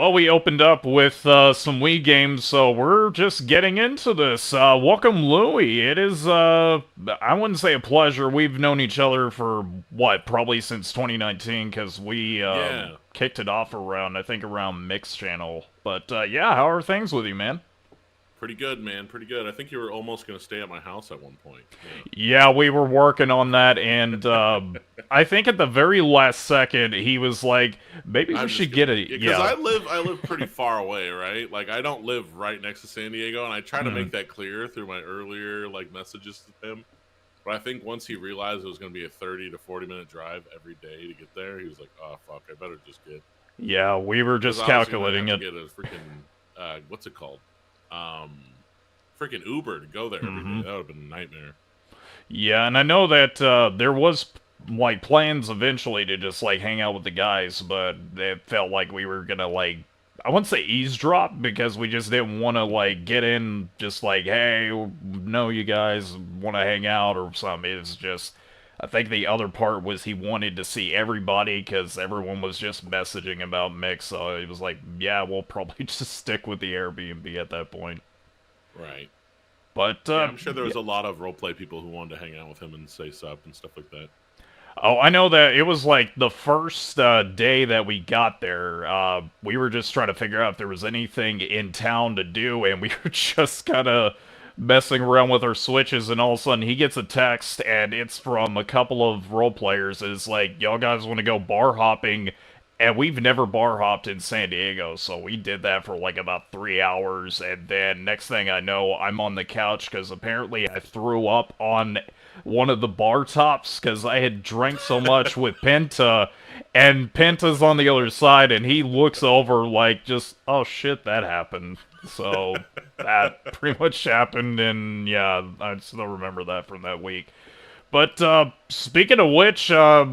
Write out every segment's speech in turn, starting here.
Well, we opened up with some Wii games, so we're just getting into this. Welcome, Louie. It is, I wouldn't say a pleasure. We've known each other for, what, probably since 2019, because we Yeah, kicked it off around, I think, around Mix Channel. But, yeah, how are things with you, man? pretty good, man. Pretty good. I think you were almost going to stay at my house at one point. Yeah, we were working on that, and I think at the very last second, he was like, maybe we I'm just should get kidding. a, Yeah, because yeah. I live pretty far away, right? Like I don't live right next to San Diego, and I try to Mhm. make that clear through my earlier messages to him. But I think once he realized it was going to be a 30 to 40 minute drive every day to get there, he was like, "Oh fuck, I better just get." Yeah, we were Because just I was going to have calculating to it. get a freaking what's it called? Um, freaking Uber to go there every day. Hmm. That would have been a nightmare. Yeah, and I know that there was like plans eventually to just like hang out with the guys, but it felt like we were gonna like I wouldn't say eavesdrop because we just didn't want to like get in just like hey, no, you guys want to hang out or something. It's just I think the other part was he wanted to see everybody because everyone was just messaging about Mix, so it was like yeah, we'll probably just stick with the Airbnb at that point. Right. But Yeah, I'm sure there was a lot of roleplay people who wanted to hang out with him and say sup and stuff like that. oh, I know that it was like the first day that we got there. We were just trying to figure out if there was anything in town to do, and we were just kind of messing around with our switches, and all of a sudden he gets a text, and it's from a couple of role players. It's like, y'all guys want to go bar hopping? And we've never bar hopped in San Diego, so we did that for like about 3 hours, and then next thing I know, I'm on the couch because apparently I threw up on one of the bar tops because I had drank so much with Penta, and Penta's on the other side, and he looks over like just, oh shit, that happened. So that pretty much happened, and yeah, I still remember that from that week. But speaking of which, I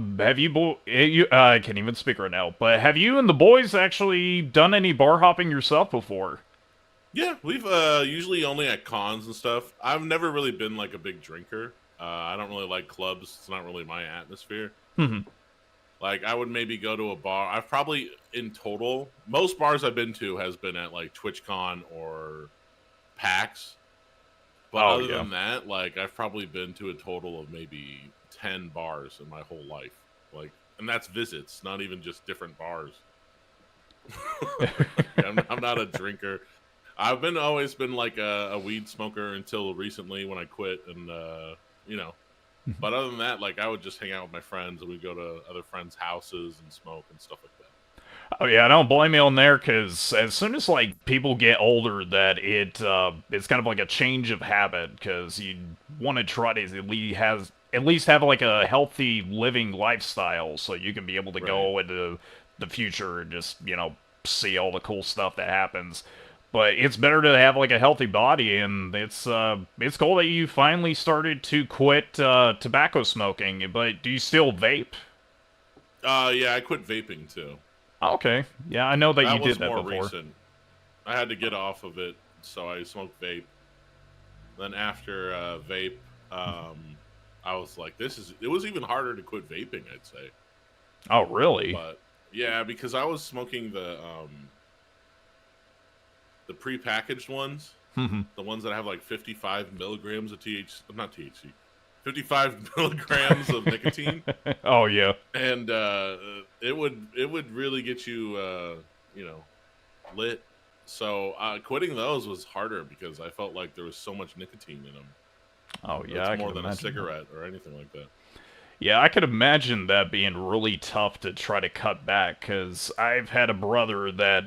can't even speak right now. But have you and the boys actually done any bar hopping yourself before? Yeah, we've usually only at cons and stuff. I've never really been like a big drinker. I don't really like clubs. It's not really my atmosphere. Hmm. Like I would maybe go to a bar. I've probably in total most bars I've been to has been at like TwitchCon or PAX. But Oh other yeah. than that, like I've probably been to a total of maybe 10 bars in my whole life. Like, and that's visits, not even just different bars. I'm not a drinker. I've been always been like a weed smoker until recently when I quit, and you know. But other than that, like I would just hang out with my friends, and we'd go to other friends' houses and smoke and stuff like that. Oh yeah, I don't blame you on there because as soon as like people get older, that it's kind of like a change of habit because you want to try to at least have like a healthy living lifestyle so you can be able to Right. go into the future and just see all the cool stuff that happens. But it's better to have like a healthy body, and it's cool that you finally started to quit tobacco smoking. But do you still vape? Yeah, I quit vaping too. Okay, yeah, I know that you That did was that more before. recent. I had to get off of it, so I smoked vape. Then after vape, I was like, "This is." It was even harder to quit vaping, I'd say. Oh, really? But yeah, because I was smoking the prepackaged ones, Hmm. the ones that have like 55 milligrams of not THC, 55 milligrams of nicotine, Oh, yeah. and it would really get you, you know, lit. So quitting those was harder because I felt like there was so much nicotine in them. Oh, yeah, It's I can more than a imagine that. cigarette or anything like that. Yeah, I could imagine that being really tough to try to cut back, because I've had a brother that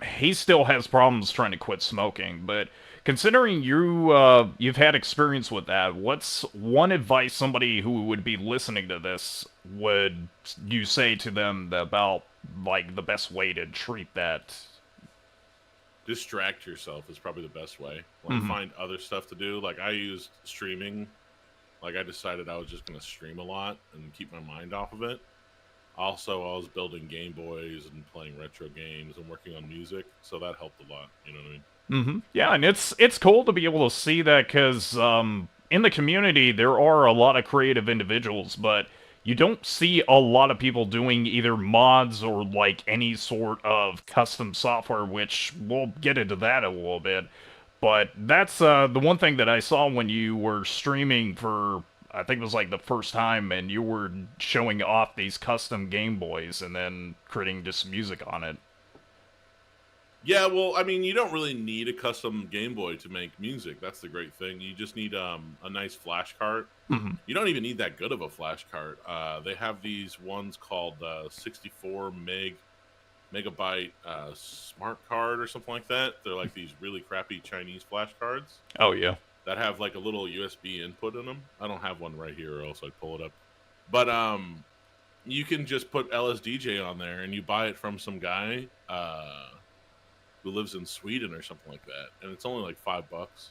he still has problems trying to quit smoking, but considering you've had experience with that, what's one advice somebody who would be listening to this would you say to them about like the best way to treat that? Distract yourself is probably the best way. Like Hmm. find other stuff to do. Like I used streaming. Like I decided I was just gonna stream a lot and keep my mind off of it. Also, I was building Game Boys and playing retro games and working on music, so that helped a lot. You know what I mean? Hmm. Yeah, and it's cool to be able to see that because in the community there are a lot of creative individuals, but you don't see a lot of people doing either mods or like any sort of custom software, which we'll get into that a little bit. But that's the one thing that I saw when you were streaming for, I think it was like the first time, and you were showing off these custom Game Boys and then creating just music on it. Yeah, well, I mean, you don't really need a custom Game Boy to make music. That's the great thing. You just need a nice flash cart. Mhm. You don't even need that good of a flash cart. They have these ones called 64 megabyte smart card or something like that. They're like these really crappy Chinese flash cards Oh yeah. that have like a little USB input in them. I don't have one right here, or else I'd pull it up. But you can just put LSDJ on there, and you buy it from some guy who lives in Sweden or something like that, and it's only like $5,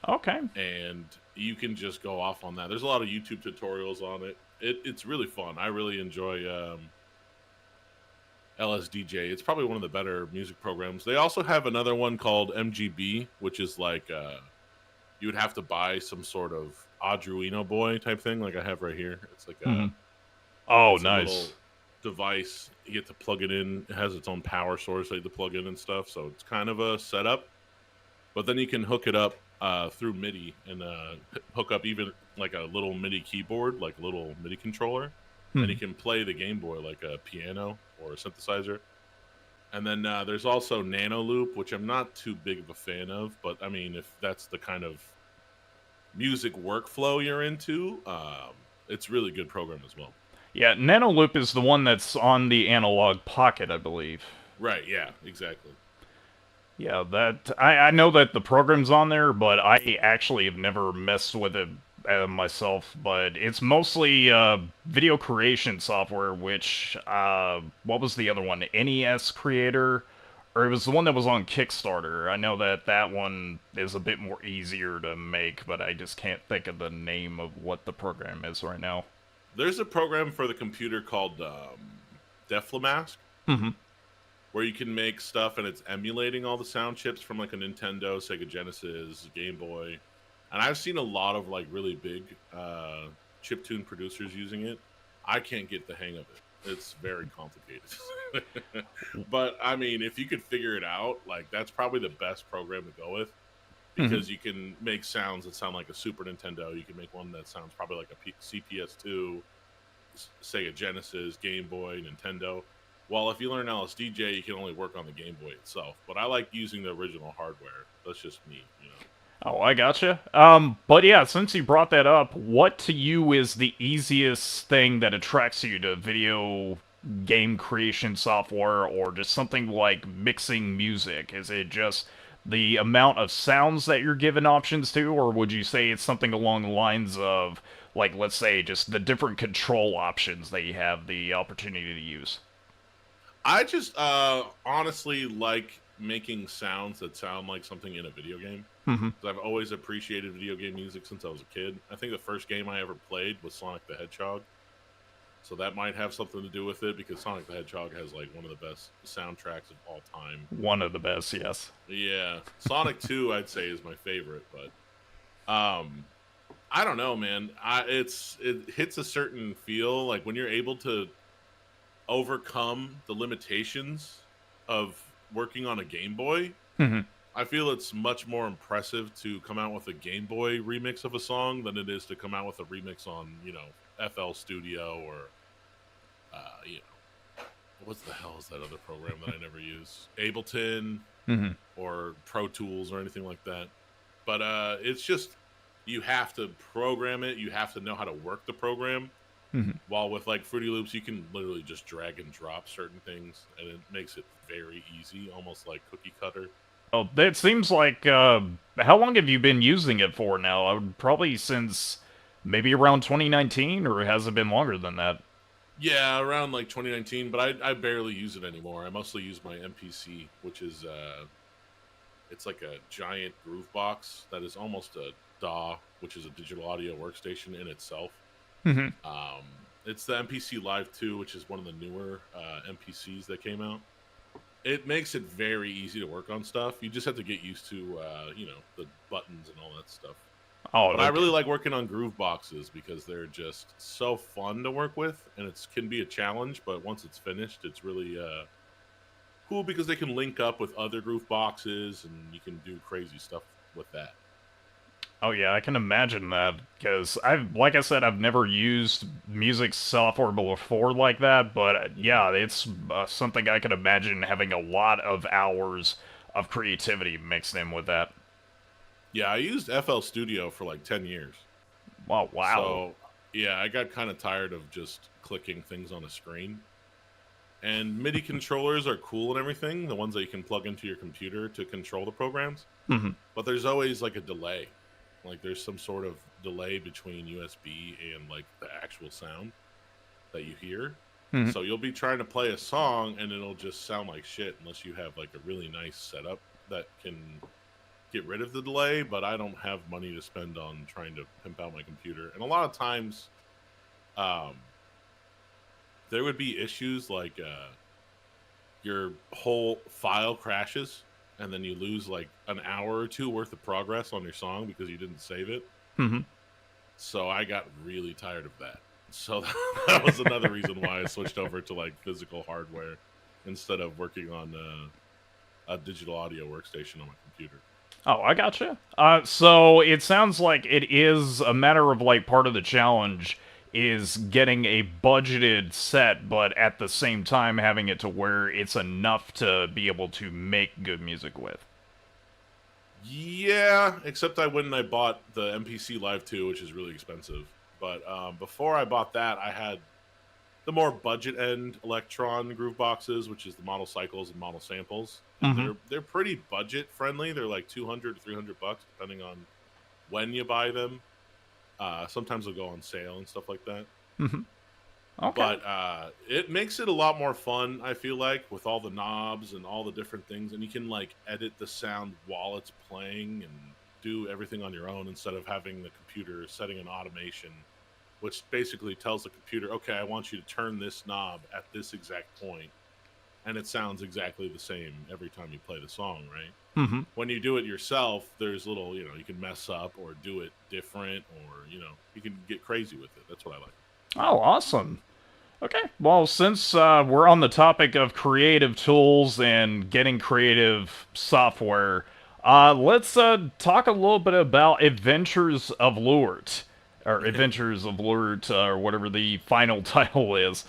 Okay. and you can just go off on that. There's a lot of YouTube tutorials on it. It's really fun. I really enjoy LSDJ. It's probably one of the better music programs. They also have another one called MGB, which is like you would have to buy some sort of Arduino boy type thing, like I have right here. It's like Hmm. Oh, it's a nice. little device. You get to plug it in. It has its own power source that you have to plug in and stuff. So it's kind of a setup. But then you can hook it up through MIDI and hook up even like a little MIDI keyboard, like a little MIDI controller, and you Hmm. can play the Game Boy like a piano or a synthesizer. And then there's also Nano Loop, which I'm not too big of a fan of, but I mean, if that's the kind of music workflow you're into, it's really good program as well. Yeah, Nanoloop is the one that's on the Analog Pocket, I believe. Right? Yeah, exactly. Yeah, that I know that the program's on there, but I actually have never messed with it myself. But it's mostly video creation software. Which what was the other one? NES Creator, or it was the one that was on Kickstarter. I know that that one is a bit more easier to make, but I just can't think of the name of what the program is right now. There's a program for the computer called Deflamask, Hmm. where you can make stuff and it's emulating all the sound chips from like a Nintendo, Sega Genesis, Game Boy. And I've seen a lot of like really big chip tune producers using it. I can't get the hang of it. It's very complicated. But I mean, if you could figure it out, like that's probably the best program to go with Hmm. because you can make sounds that sound like a Super Nintendo. You can make one that sounds probably like a CPS2, Sega Genesis, Game Boy, Nintendo. Well, if you learn LSDJ, you can only work on the Game Boy itself. But I like using the original hardware. That's just me, you know. Oh, I gotcha. But yeah, since you brought that up, what to you is the easiest thing that attracts you to video game creation software or just something like mixing music? Is it just the amount of sounds that you're given options to, or would you say it's something along the lines of, like, let's say, just the different control options that you have the opportunity to use? I just honestly like making sounds that sound like something in a video game. Hmm. 'Cause I've always appreciated video game music since I was a kid. I think the first game I ever played was Sonic the Hedgehog. So that might have something to do with it because Sonic the Hedgehog has like one of the best soundtracks of all time. One of the best, yes. Yeah, Sonic 2 I'd say is my favorite, but um I don't know, man. It hits a certain feel like when you're able to overcome the limitations of working on a Game Boy. Hmm. I feel it's much more impressive to come out with a Game Boy remix of a song than it is to come out with a remix on, FL Studio or, you know, what the hell is that other program that I never use? Ableton Hmm. or Pro Tools or anything like that. But it's just, you have to program it. You have to know how to work the program. Hmm. While with like Fruity Loops, you can literally just drag and drop certain things, and it makes it very easy, almost like cookie cutter. Oh, it seems like, how long have you been using it for now? I would probably since maybe around 2019, or has it been longer than that? Yeah, around like 2019, but I barely use it anymore. I mostly use my MPC, which is it's like a giant groove box that is almost a DAW, which is a digital audio workstation in itself. Hmm. Um, it's the MPC Live 2, which is one of the newer MPCs that came out. It makes it very easy to work on stuff. You just have to get used to, the buttons and all that stuff. Oh, But I okay. really like working on groove boxes because they're just so fun to work with, and it can be a challenge. But once it's finished, it's really cool because they can link up with other groove boxes, and you can do crazy stuff with that. Oh yeah, I can imagine that because like I said, I've never used music software before like that, but Mhm. yeah, it's something I can imagine having a lot of hours of creativity mixed in with that. Yeah, I used FL Studio for like 10 years. Oh wow. So yeah, I got kind of tired of just clicking things on a screen. And MIDI controllers are cool and everything, the ones that you can plug into your computer to control the programs. Hmm. But there's always like a delay. Like there's some sort of delay between USB and like the actual sound that you hear. Hmm. So you'll be trying to play a song and it'll just sound like shit unless you have like a really nice setup that can get rid of the delay, but I don't have money to spend on trying to pimp out my computer. And a lot of times um there would be issues like your whole file crashes and then you lose like an hour or two worth of progress on your song because you didn't save it. Hmm. So I got really tired of that. So that was another reason why I switched over to like physical hardware instead of working on a digital audio workstation on my computer. Oh, I gotcha. So it sounds like it is a matter of like part of the challenge is getting a budgeted set, but at the same time having it to where it's enough to be able to make good music with. Yeah, except I went and I bought the MPC Live 2, which is really expensive. But before I bought that, I had the more budget end Electron groove boxes, which is the model cycles and model samples, and Hmm. they're pretty budget friendly. They're like 200 to 300 bucks depending on when you buy them. Sometimes they'll go on sale and stuff like that. Hmm. Okay. But it makes it a lot more fun. I feel like with all the knobs and all the different things, and you can like edit the sound while it's playing and do everything on your own instead of having the computer setting an automation which basically tells the computer, okay, I want you to turn this knob at this exact point, and it sounds exactly the same every time you play the song, right? Hmm. When you do it yourself, there's little, you can mess up or do it different, or you can get crazy with it. That's what I like. Oh, awesome. Okay. Well, since we're on the topic of creative tools and getting creative software, let's talk a little bit about Adventures of Lurt, or Adventures of Lurt, or whatever the final title is.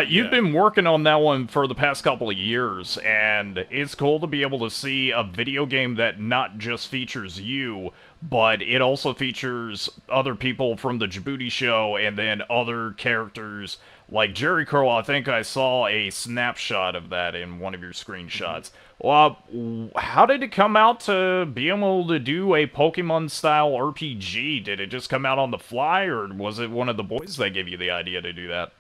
You've Yeah. been working on that one for the past couple of years, and it's cool to be able to see a video game that not just features you, but it also features other people from the Djibouti show and then other characters like Jerry Curl. I think I saw a snapshot of that in one of your hmm screenshots. Well, how did it come out to be able to do a Pokemon style RPG? Did it just come out on the fly, or was it one of the boys that gave you the idea to do that?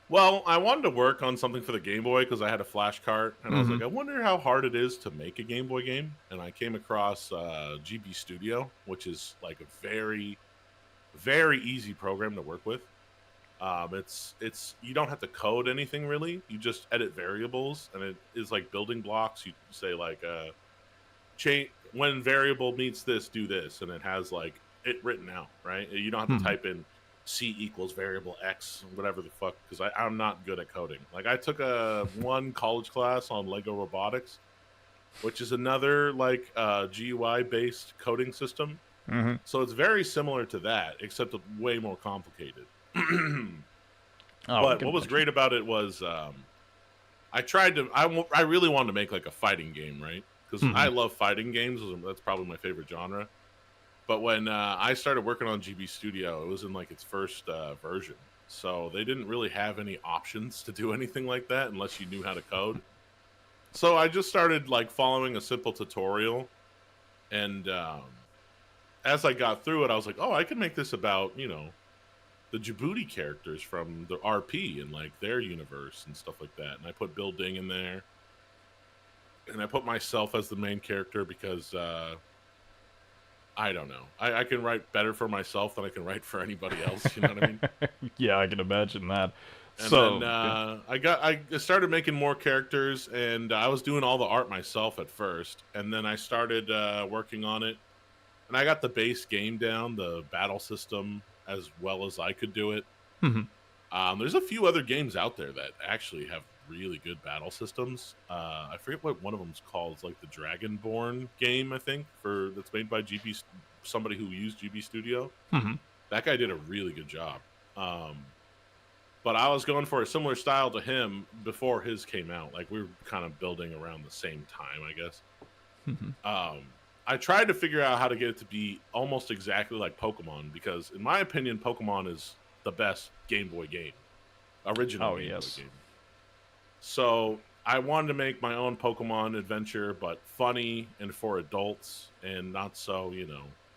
Well, I wanted to work on something for the Game Boy because I had a flash cart, and I was Mm-hmm. like, I wonder how hard it is to make a Game Boy game. And I came across GB Studio, which is like a very, very easy program to work with. It's you don't have to code anything really. You just edit variables, and it is like building blocks. You say like change when variable meets this, do this, and it has like it written out. Right? You don't have to Mm-hmm. type in C equals variable X, whatever the fuck, because I'm not good at coding. Like I took a one college class on Lego robotics, which is another like GUI based coding system. Mm-hmm. So it's very similar to that, except way more complicated. Oh, I But can what was imagine. great about it was I really wanted to make like a fighting game, right? Because Mm-hmm. I love fighting games. That's probably my favorite genre. But when I started working on GB Studio, it was in like its first version. So they didn't really have any options to do anything like that unless you knew how to code. So I just started like following a simple tutorial. And as I got through it, I was like, oh, I can make this about, the Djibouti characters from the RP and like their universe and stuff like that. And I put Bill Ding in there, and I put myself as the main character because I don't know. I can write better for myself than I can write for anybody else. You know what I mean? Yeah, I can imagine that. And then So, yeah. I started making more characters, and I was doing all the art myself at first, and then I started working on it. and I got the base game down, the battle system as well as I could do it. Mhm. There's a few other games out there that actually have really good battle systems. I forget what one of them's called. It's like the Dragonborn game, I think, for that's made by somebody who used GB Studio. Mhm. That guy did a really good job. But I was going for a similar style to him before his came out. Like we were kind of building around the same time, I guess. Mhm. I tried to figure out how to get it to be almost exactly like Pokemon because, in my opinion, Pokemon is the best Game Boy game, original Oh, Game Boy yes. game. So I wanted to make my own Pokemon adventure, but funny and for adults and not so,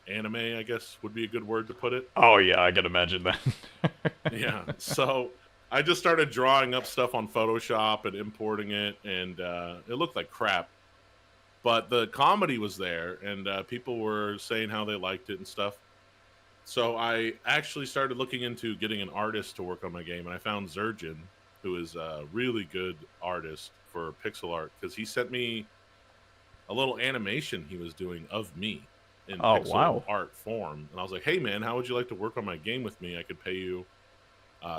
anime, I guess would be a good word to put it. Oh, yeah, I can imagine that. Yeah. So I just started drawing up stuff on Photoshop and importing it, and it looked like crap. But the comedy was there, and people were saying how they liked it and stuff. So I actually started looking into getting an artist to work on my game, and I found Zurgeon, who is a really good artist for pixel art, because he sent me a little animation he was doing of me in Oh, pixel wow. art form. And I was like, hey, man, how would you like to work on my game with me? I could pay you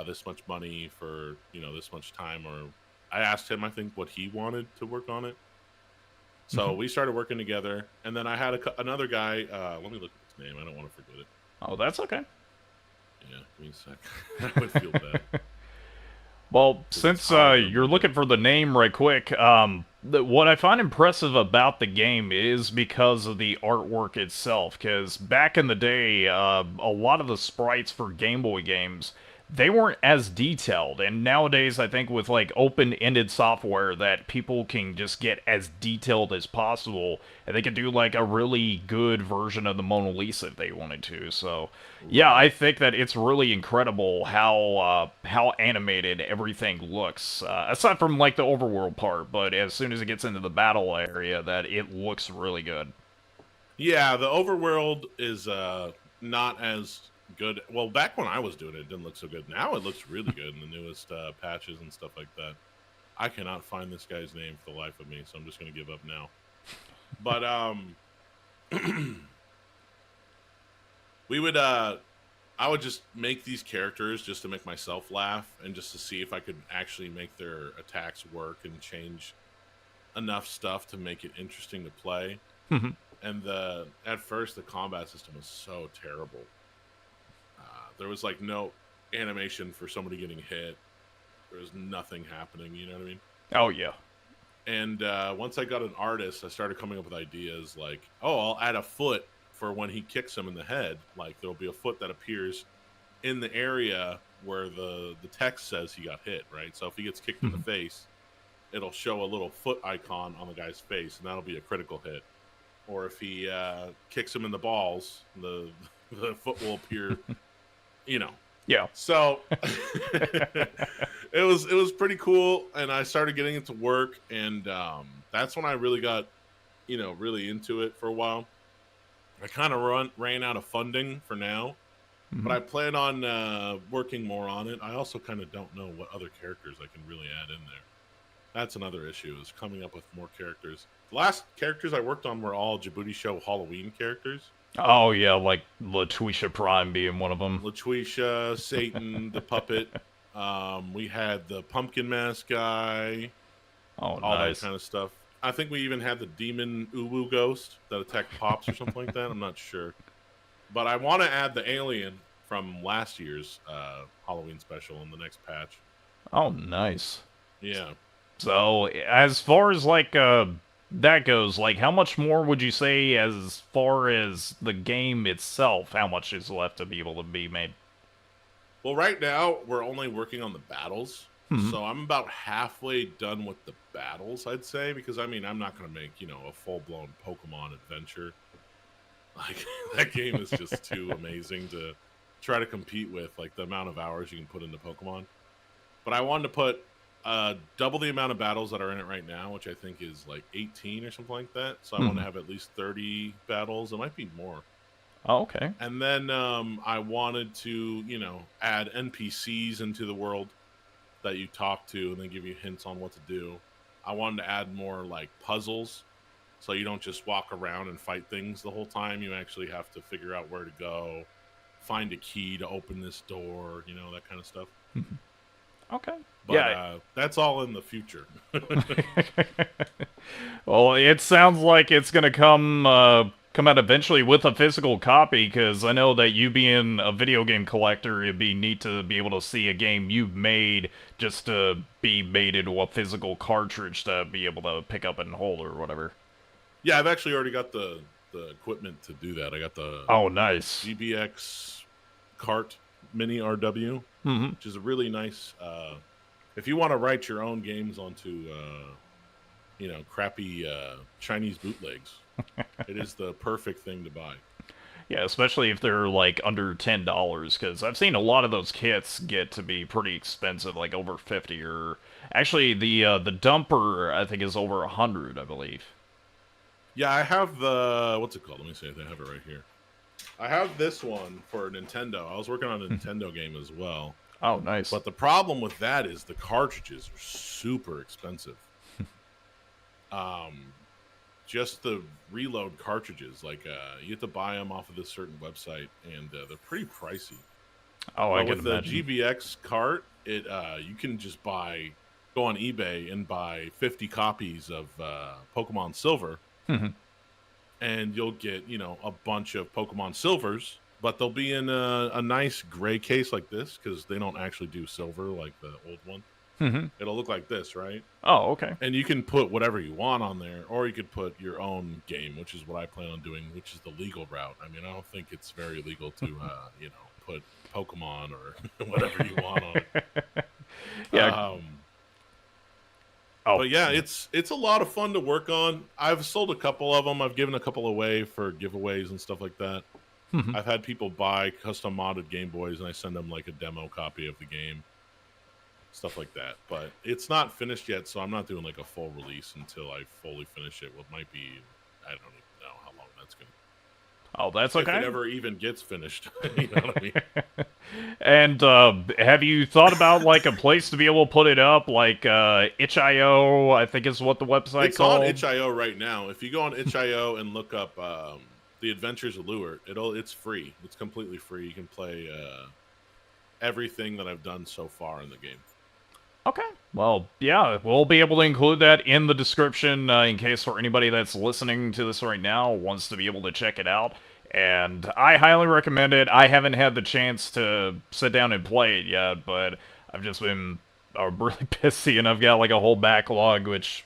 this much money for, this much time. Or I asked him, I think, what he wanted to work on it. So Mhm. we started working together. And then I had another guy. Let me look at his name. I don't want to forget it. Oh, that's okay. Yeah, give me a sec. I would feel bad Well, because it's since hard to you're remember. looking for the name right quick, what I find impressive about the game is because of the artwork itself. Because back in the day, a lot of the sprites for Game Boy games, they weren't as detailed. And nowadays, I think with like open-ended software that people can just get as detailed as possible, and they can do like a really good version of the Mona Lisa if they wanted to. So yeah, I Right. think that it's really incredible how animated everything looks. Aside from like the overworld part, but as soon as it gets into the battle area, that it looks really good. Yeah, the overworld is not as good. Well, back when I was doing it, it didn't look so good. Now it looks really good in the newest patches and stuff like that. I cannot find this guy's name for the life of me, so I'm just going to give up now. But we would I would just make these characters just to make myself laugh and just to see if I could actually make their attacks work and change enough stuff to make it interesting to play. And the at first the combat system was so terrible. There was like no animation for somebody getting hit. There was nothing happening. You know what I mean? Oh yeah. And once I got an artist, I started coming up with ideas like, oh, I'll add a foot for when he kicks him in the head. Like there'll be a foot that appears in the area where the text says he got hit. Right. So if he gets kicked in the face, it'll show a little foot icon on the guy's face, and that'll be a critical hit. Or if he kicks him in the balls, the the foot will appear. You know, Yeah. so it was pretty cool, and I started getting it to work, and that's when I really got really into it for a while. I kind of ran out of funding for now, but Mhm. I plan on working more on it. I also kind of don't know what other characters I can really add in there. That's another issue is coming up with more characters. The last characters I worked on were all Djibouti Show Halloween characters. Oh yeah, like Letitia Prime being one of them. LaTuisha, Satan, the puppet. We had the pumpkin mask guy, Oh all that nice. kind of stuff. I think we even had the demon Uwu ghost that attacked Pops or something like that. I'm not sure. But I want to add the alien from last year's Halloween special in the next patch. Oh nice. Yeah. So as far as like that goes, like how much more would you say as far as the game itself, how much is left to be able to be made? Well, right now we're only working on the battles. Hmm. So I'm about halfway done with the battles, I'd say, because I mean, I'm not going to make, a full blown Pokemon adventure. Like that game is just too amazing to try to compete with, like the amount of hours you can put into Pokemon. But I wanted to put double the amount of battles that are in it right now, which I think is like 18 or something like that. So I want Hmm. to have at least 30 battles. It might be more. Oh, okay. And then I wanted to, add NPCs into the world that you talk to and then give you hints on what to do. I wanted to add more like puzzles so you don't just walk around and fight things the whole time. You actually have to figure out where to go, find a key to open this door, that kind of stuff. Okay. But Yeah. that's all in the future. Well, it sounds like it's gonna come out eventually with a physical copy, because I know that you being a video game collector, it'd be neat to be able to see a game you've made just to be made into a physical cartridge to be able to pick up and hold or whatever. Yeah, I've actually already got the equipment to do that. I got the Oh, nice. GBX Cart Mini RW, Mm-hmm. which is a really nice. If you want to write your own games onto, crappy Chinese bootlegs, it is the perfect thing to buy. Yeah, especially if they're like under $10, because I've seen a lot of those kits get to be pretty expensive, like over 50. Or actually, the dumper I think is over 100, I believe. Yeah, I have the what's it called? Let me see if I have it right here. I have this one for Nintendo. I was working on a Nintendo game as well. Oh, nice. But the problem with that is the cartridges are super expensive. Um, just the reload cartridges, like you have to buy them off of this certain website, and they're pretty pricey. Oh, I But can with the imagine. GBX cart, you can just go on eBay and buy 50 copies of Pokemon Silver, and you'll get a bunch of Pokemon Silvers, but they'll be in a nice gray case like this because they don't actually do silver like the old one. It'll look like this, right? Oh, okay. And you can put whatever you want on there, or you could put your own game, which is what I plan on doing, which is the legal route. I mean, I don't think it's very legal to, put Pokemon or whatever you want on it. Yeah. Um, Oh, but yeah, it's a lot of fun to work on. I've sold a couple of them. I've given a couple away for giveaways and stuff like that. I've had people buy custom modded Game Boys, and I send them like a demo copy of the game, stuff like that. But it's not finished yet, so I'm not doing like a full release until I fully finish it. What might be, I don't even know how long that's gonna. oh, that's If it okay. ever even gets finished, you know what I mean? And have you thought about like a place to be able to put it up, like itch.io? I think is what the website It's on called. itch.io right now. If you go on itch.io and look up The Adventures of Lure, it's free. It's completely free. You can play everything that I've done so far in the game. Okay. Well, yeah, we'll be able to include that in the description in case for anybody that's listening to this right now wants to be able to check it out. And I highly recommend it. I haven't had the chance to sit down and play it yet, but I've just been really busy, and I've got like a whole backlog, which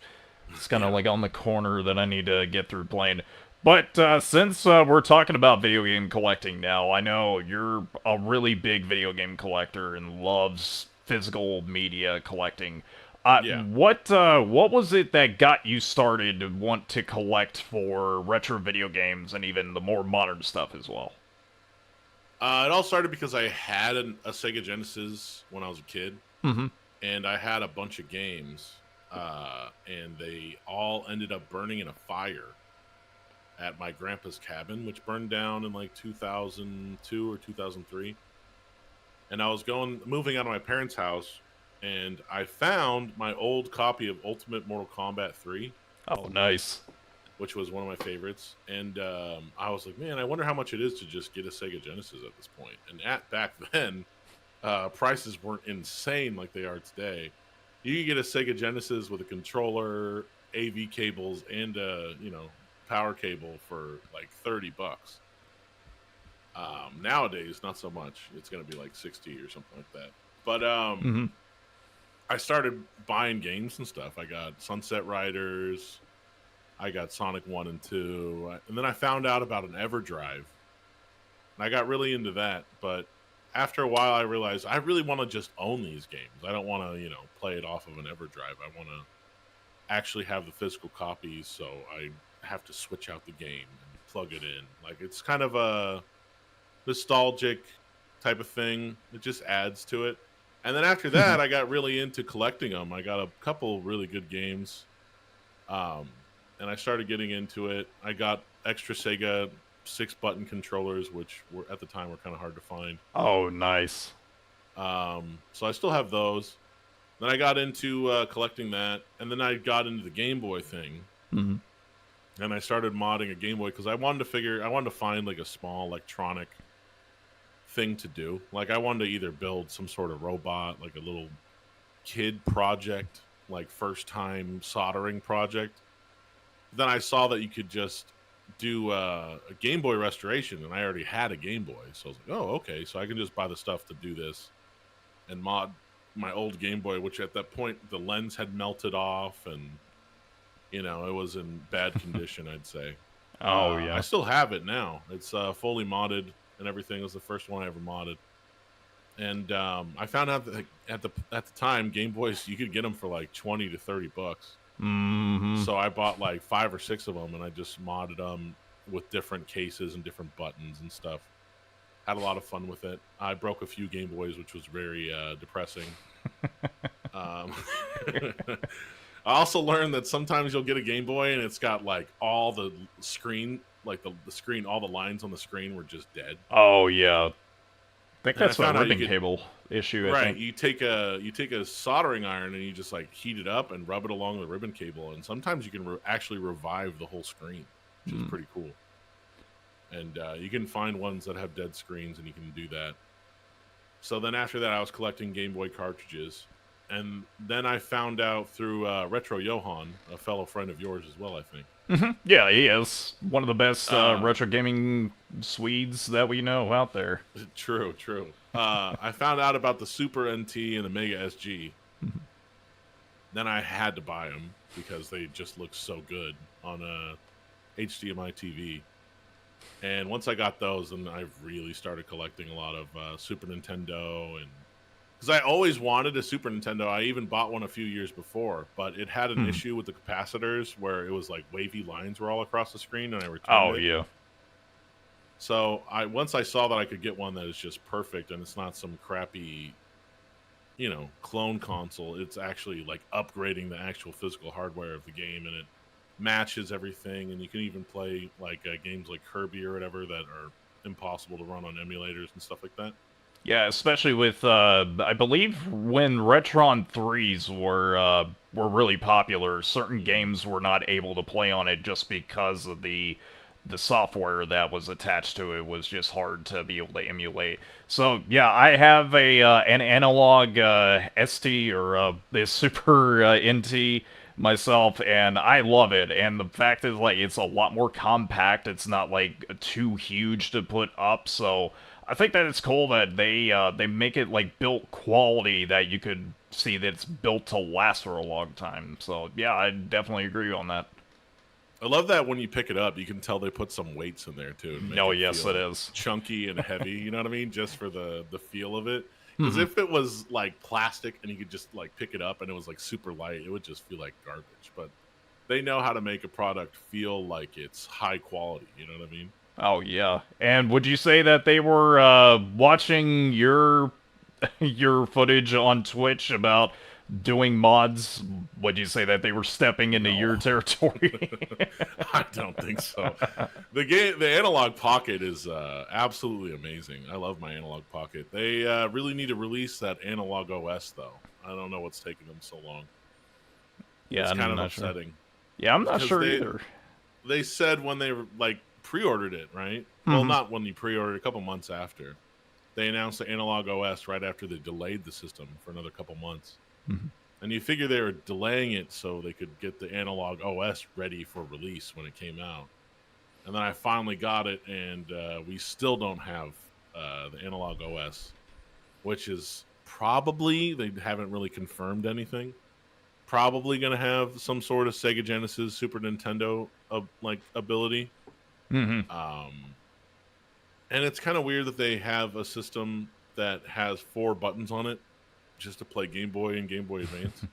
is kind of Yeah. like on the corner that I need to get through playing. But since we're talking about video game collecting now, I know you're a really big video game collector and loves physical media collecting. Yeah. What was it that got you started to want to collect for retro video games and even the more modern stuff as well? It all started because I had a Sega Genesis when I was a kid, Mm-hmm. and I had a bunch of games, and they all ended up burning in a fire at my grandpa's cabin, which burned down in like 2002 or 2003. And I was moving out of my parents' house, and I found my old copy of Ultimate Mortal Kombat 3, Oh, nice. which was one of my favorites. And I was like, man, I wonder how much it is to just get a Sega Genesis at this point. And back then, prices weren't insane like they are today. You could get a Sega Genesis with a controller, AV cables, and a power cable for like $30. Nowadays, not so much. It's going to be like 60 or something like that. But Mm-hmm. I started buying games and stuff. I got Sunset Riders. I got Sonic 1 and 2. And then I found out about an EverDrive. And I got really into that. But after a while, I realized I really want to just own these games. I don't want to, play it off of an EverDrive. I want to actually have the physical copies, so I have to switch out the game and plug it in. Like, it's kind of a nostalgic type of thing. It just adds to it. And then after that, I got really into collecting them. I got a couple really good games, and I started getting into it. I got extra Sega 6-button controllers, which were at the time were kind of hard to find. Oh, nice. So I still have those. Then I got into collecting that, and then I got into the Game Boy thing. Mm-hmm. and I started modding a Game Boy because I wanted to find like a small electronic thing to do. Like I wanted to either build some sort of robot, like a little kid project, like first time soldering project. Then I saw that you could just do a Game Boy restoration, and I already had a Game Boy, so I was like, oh, okay, so I can just buy the stuff to do this and mod my old Game Boy, which at that point the lens had melted off, and it was in bad condition, I'd say. Oh I yeah. still have it now. It's fully modded and everything. It was the first one I ever modded. And I found out that at the time, Game Boys you could get them for like 20 to 30 bucks. Mm-hmm. So I bought like 5 or 6 of them, and I just modded them with different cases and different buttons and stuff. Had a lot of fun with it. I broke a few Game Boys, which was very depressing. Um, I also learned that sometimes you'll get a Game Boy and it's got like all the screen, like the screen, all the lines on the screen were just dead. Oh yeah. I think And I that's a found out you ribbon could cable issue. I right. think. You take a soldering iron and you just like heat it up and rub it along the ribbon cable, and sometimes you can actually revive the whole screen, which is Mm. pretty cool. And you can find ones that have dead screens, and you can do that. So then after that, I was collecting Game Boy cartridges, and then I found out through Retro Johan, a fellow friend of yours as well, I think. Yeah, he is one of the best Uh, retro gaming Swedes that we know out there. True, true. I found out about the Super NT and the Mega SG. Then I had to buy them because they just look so good on a HDMI TV. And once I got those, then I really started collecting a lot of Super Nintendo, and because I always wanted a Super Nintendo. I even bought one a few years before, but it had an Hmm. issue with the capacitors where it was like wavy lines were all across the screen, and I returned Oh it. yeah. So once I saw that I could get one that is just perfect and it's not some crappy, clone console. It's actually like upgrading the actual physical hardware of the game, and it matches everything. And you can even play like games like Kirby or whatever that are impossible to run on emulators and stuff like that. Yeah, especially with I believe when Retron 3s were really popular, certain Hmm. games were not able to play on it just because of the software that was attached to it was just hard to be able to emulate. So yeah, I have a an analog ST or the Super NT myself, and I love it. And the fact is, like, it's a lot more compact. It's not like too huge to put up, so I think that it's cool that they make it like built quality that you could see that it's built to last for a long time. So yeah, I definitely agree on that. I love that when you pick it up, you can tell they put some weights in there too and make Oh it yes, it feel is. chunky and heavy. You know what I mean? Just for the feel of it. Because Mhm. if it was like plastic and you could just like pick it up and it was like super light, it would just feel like garbage. But they know how to make a product feel like it's high quality. You know what I mean? Oh yeah. And would you say that they were watching your your footage on Twitch about doing mods? Would you say that they were stepping into your No, territory? I don't think so. The Analog Pocket is absolutely amazing. I love my Analog Pocket. They really need to release that Analog OS though. I don't know what's taking them so long. Yeah, It's kind I'm of not sure. upsetting Yeah, I'm not because sure they either. they said when they like pre-ordered it, right? Well, Mhm. not when you pre-ordered, a couple months after. They announced the Analog OS right after they delayed the system for another couple months. Mhm. And you figure they were delaying it so they could get the Analog OS ready for release when it came out. And then I finally got it, and we still don't have the Analog OS, which is probably, they haven't really confirmed anything. Probably going to have some sort of Sega Genesis, Super Nintendo like ability. Mhm. Um, and it's kind of weird that they have a system that has 4 buttons on it just to play Game Boy and Game Boy Advance.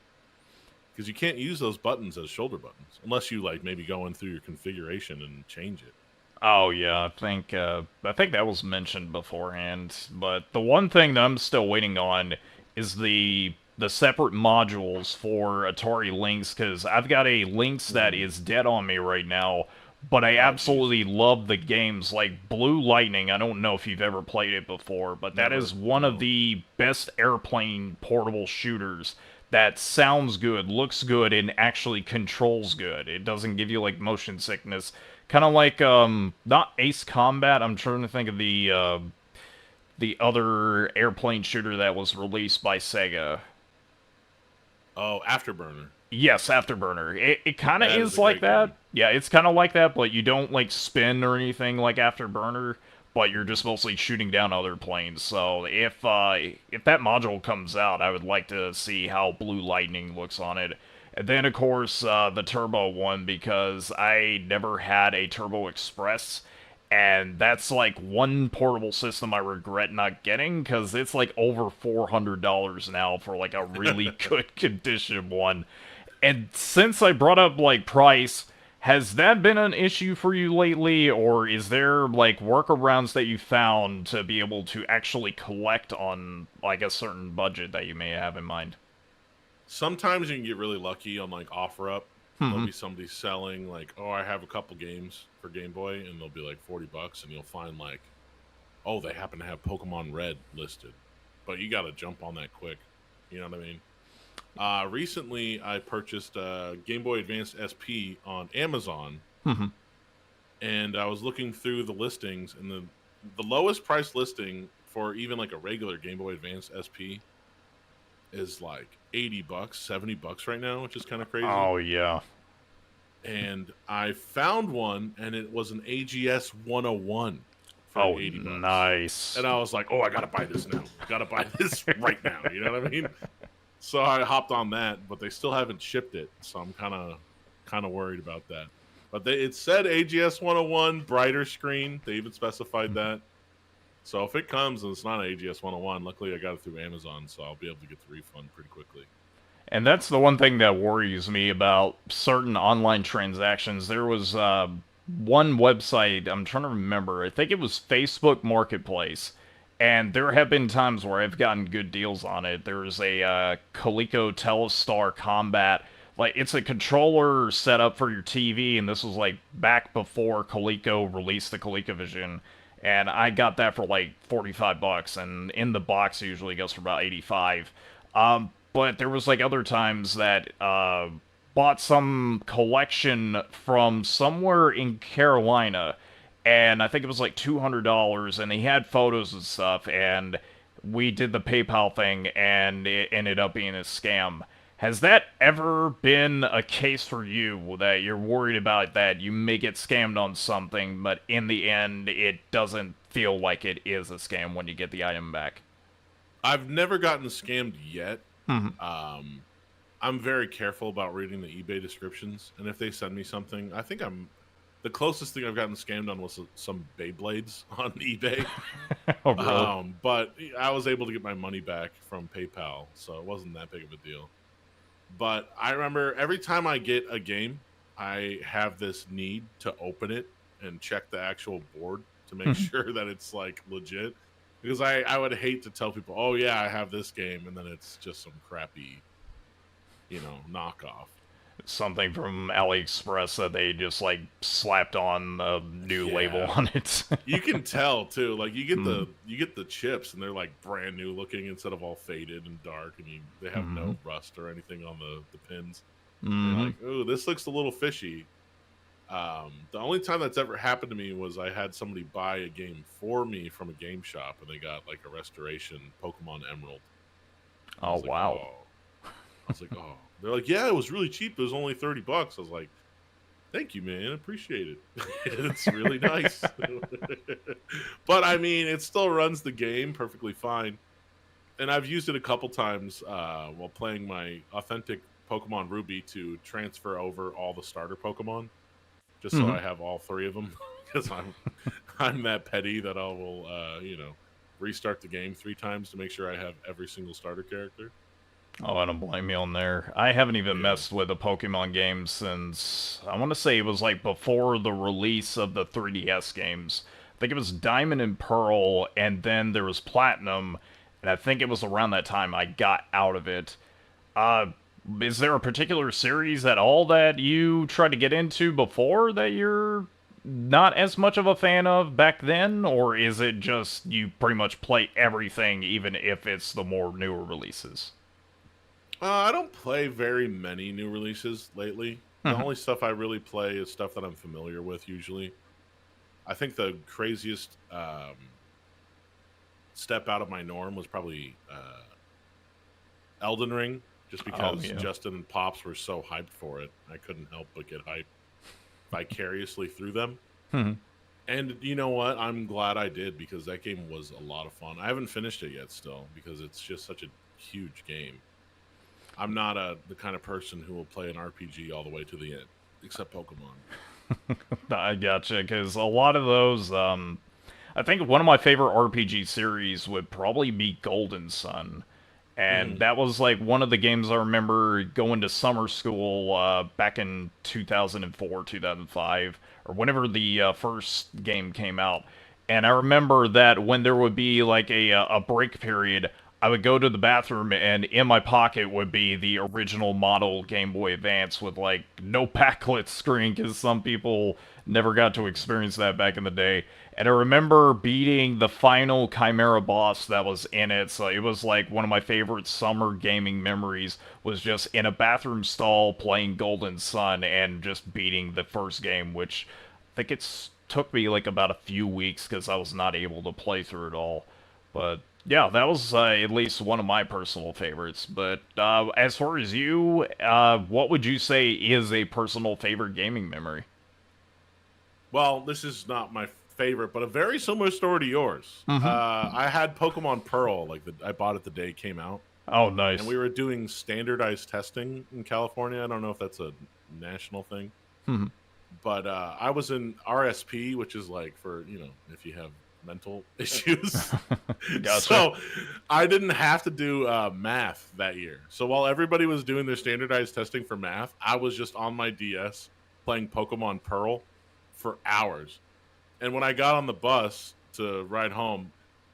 Because you can't use those buttons as shoulder buttons unless you like maybe go in through your configuration and change it. Oh yeah, I think that was mentioned beforehand, but the one thing that I'm still waiting on is the separate modules for Atari Lynx, because I've got a Lynx that Mm. is dead on me right now, but I Oh, geez, absolutely love the games like Blue Lightning. I don't know if you've ever played it before, but that is never. one of No. the best airplane portable shooters that sounds good, looks good, and actually controls good. It doesn't give you like motion sickness. Kind of like not Ace Combat. I'm trying to think of the other airplane shooter that was released by Sega. Oh, Afterburner. Yes, Afterburner. It kind of That is is a like great that. game. Yeah, it's kind of like that, but you don't like spin or anything like Afterburner. But you're just mostly shooting down other planes. So if that module comes out, I would like to see how Blue Lightning looks on it. And then of course the Turbo one because I never had a Turbo Express, and that's like one portable system I regret not getting because it's like over $400 now for like a really good condition one. And since I brought up like price, has that been an issue for you lately, or is there like workarounds that you found to be able to actually collect on like a certain budget that you may have in mind? Sometimes you can get really lucky on like OfferUp. There'll Hmm. be somebody selling like, oh, I have a couple games for Game Boy, and they'll be like $40, and you'll find like, oh, they happen to have Pokemon Red listed, but you got to jump on that quick. You know what I mean? Recently, I purchased a Game Boy Advance SP on Amazon, Hmm. and I was looking through the listings, and the lowest price listing for even like a regular Game Boy Advance SP is like $80, $70 right now, which is kind of crazy. Oh yeah. And I found one, and it was an AGS 101 for Oh, 80 bucks. nice. And I was like, oh, I gotta buy this now. Gotta buy this right now. You know what I mean? So I hopped on that, but they still haven't shipped it, so I'm kind of worried about that. But it said AGS 101 brighter screen. They even specified that. So if it comes and it's not an AGS 101, luckily I got it through Amazon, so I'll be able to get the refund pretty quickly. And that's the one thing that worries me about certain online transactions. There was one website, I'm trying to remember, I think it was Facebook Marketplace, and there have been times where I've gotten good deals on it. There's a Coleco Telestar Combat. Like, it's a controller set up for your TV, and this was like back before Coleco released the ColecoVision. And I got that for like $45, and in the box it usually goes for about 85. But there was like other times that bought some collection from somewhere in Carolina, and I think it was like $200, and he had photos and stuff, and we did the PayPal thing, and it ended up being a scam. Has that ever been a case for you that you're worried about that you may get scammed on something, but in the end it doesn't feel like it is a scam when you get the item back? I've never gotten scammed yet. Hmm. Um, I'm very careful about reading the eBay descriptions, and if they send me something, I think I'm the closest thing I've gotten scammed on was some Beyblades on eBay. Oh, really? But I was able to get my money back from PayPal, so it wasn't that big of a deal. But I remember every time I get a game, I have this need to open it and check the actual board to make sure that it's like legit. Because I would hate to tell people, oh yeah, I have this game, and then it's just some crappy, knockoff. Something from AliExpress that they just like slapped on a new label Yeah, on it. you can tell too. Like you get Mm. the chips, and they're like brand new looking instead of all faded and dark, and they have Hmm. no rust or anything on the pins. And you're Hmm. like, oh, this looks a little fishy. The only time that's ever happened to me was I had somebody buy a game for me from a game shop, and they got like a restoration Pokemon Emerald. And Oh, wow. I was like, oh. They're like, yeah, it was really cheap. It was only $30. I was like, thank you, man. I appreciate it. It's really nice. But I mean, it still runs the game perfectly fine. And I've used it a couple times while playing my authentic Pokemon Ruby to transfer over all the starter Pokemon, just so Hmm. I have all three of them. Because I'm that petty that I will restart the game 3 times to make sure I have every single starter character. Oh, I don't blame you on there. I haven't even Yeah. messed with a Pokemon game since I want to say it was like before the release of the 3DS games. I think it was Diamond and Pearl, and then there was Platinum, and I think it was around that time I got out of it. Uh, is there a particular series at all that you tried to get into before that you're not as much of a fan of back then, or is it just you pretty much play everything, even if it's the more newer releases? I don't play very many new releases lately. The Mhm. only stuff I really play is stuff that I'm familiar with usually. I think the craziest step out of my norm was probably Elden Ring, just Oh because yeah. Justin and Pops were so hyped for it. I couldn't help but get hyped vicariously through them. Mhm. And you know what? I'm glad I did because that game was a lot of fun. I haven't finished it yet still because it's just such a huge game. I'm not the kind of person who will play an RPG all the way to the end, except Pokemon. I gotcha, because a lot of those, I think one of my favorite RPG series would probably be Golden Sun. And Hmm. that was like one of the games I remember going to summer school back in 2004, 2005, or whenever the first game came out. And I remember that when there would be like a break period, I would go to the bathroom and in my pocket would be the original model Game Boy Advance with like no backlit screen because some people never got to experience that back in the day. And I remember beating the final Chimera boss that was in it, so it was like one of my favorite summer gaming memories was just in a bathroom stall playing Golden Sun and just beating the first game, which I think it's took me like about a few weeks because I was not able to play through it all. But yeah, that was at least one of my personal favorites. But as far as you, what would you say is a personal favorite gaming memory? Well, this is not my favorite, but a very similar story to yours. Mm-hmm. I had Pokemon Pearl, I bought it the day it came out, Oh, and nice. we were doing standardized testing in California. I don't know if that's a national thing, Mm-hmm. but I was in RSP, which is like for if you have mental issues. Gotcha. So I didn't have to do math that year. So while everybody was doing their standardized testing for math, I was just on my DS playing Pokemon Pearl for hours. And when I got on the bus to ride home,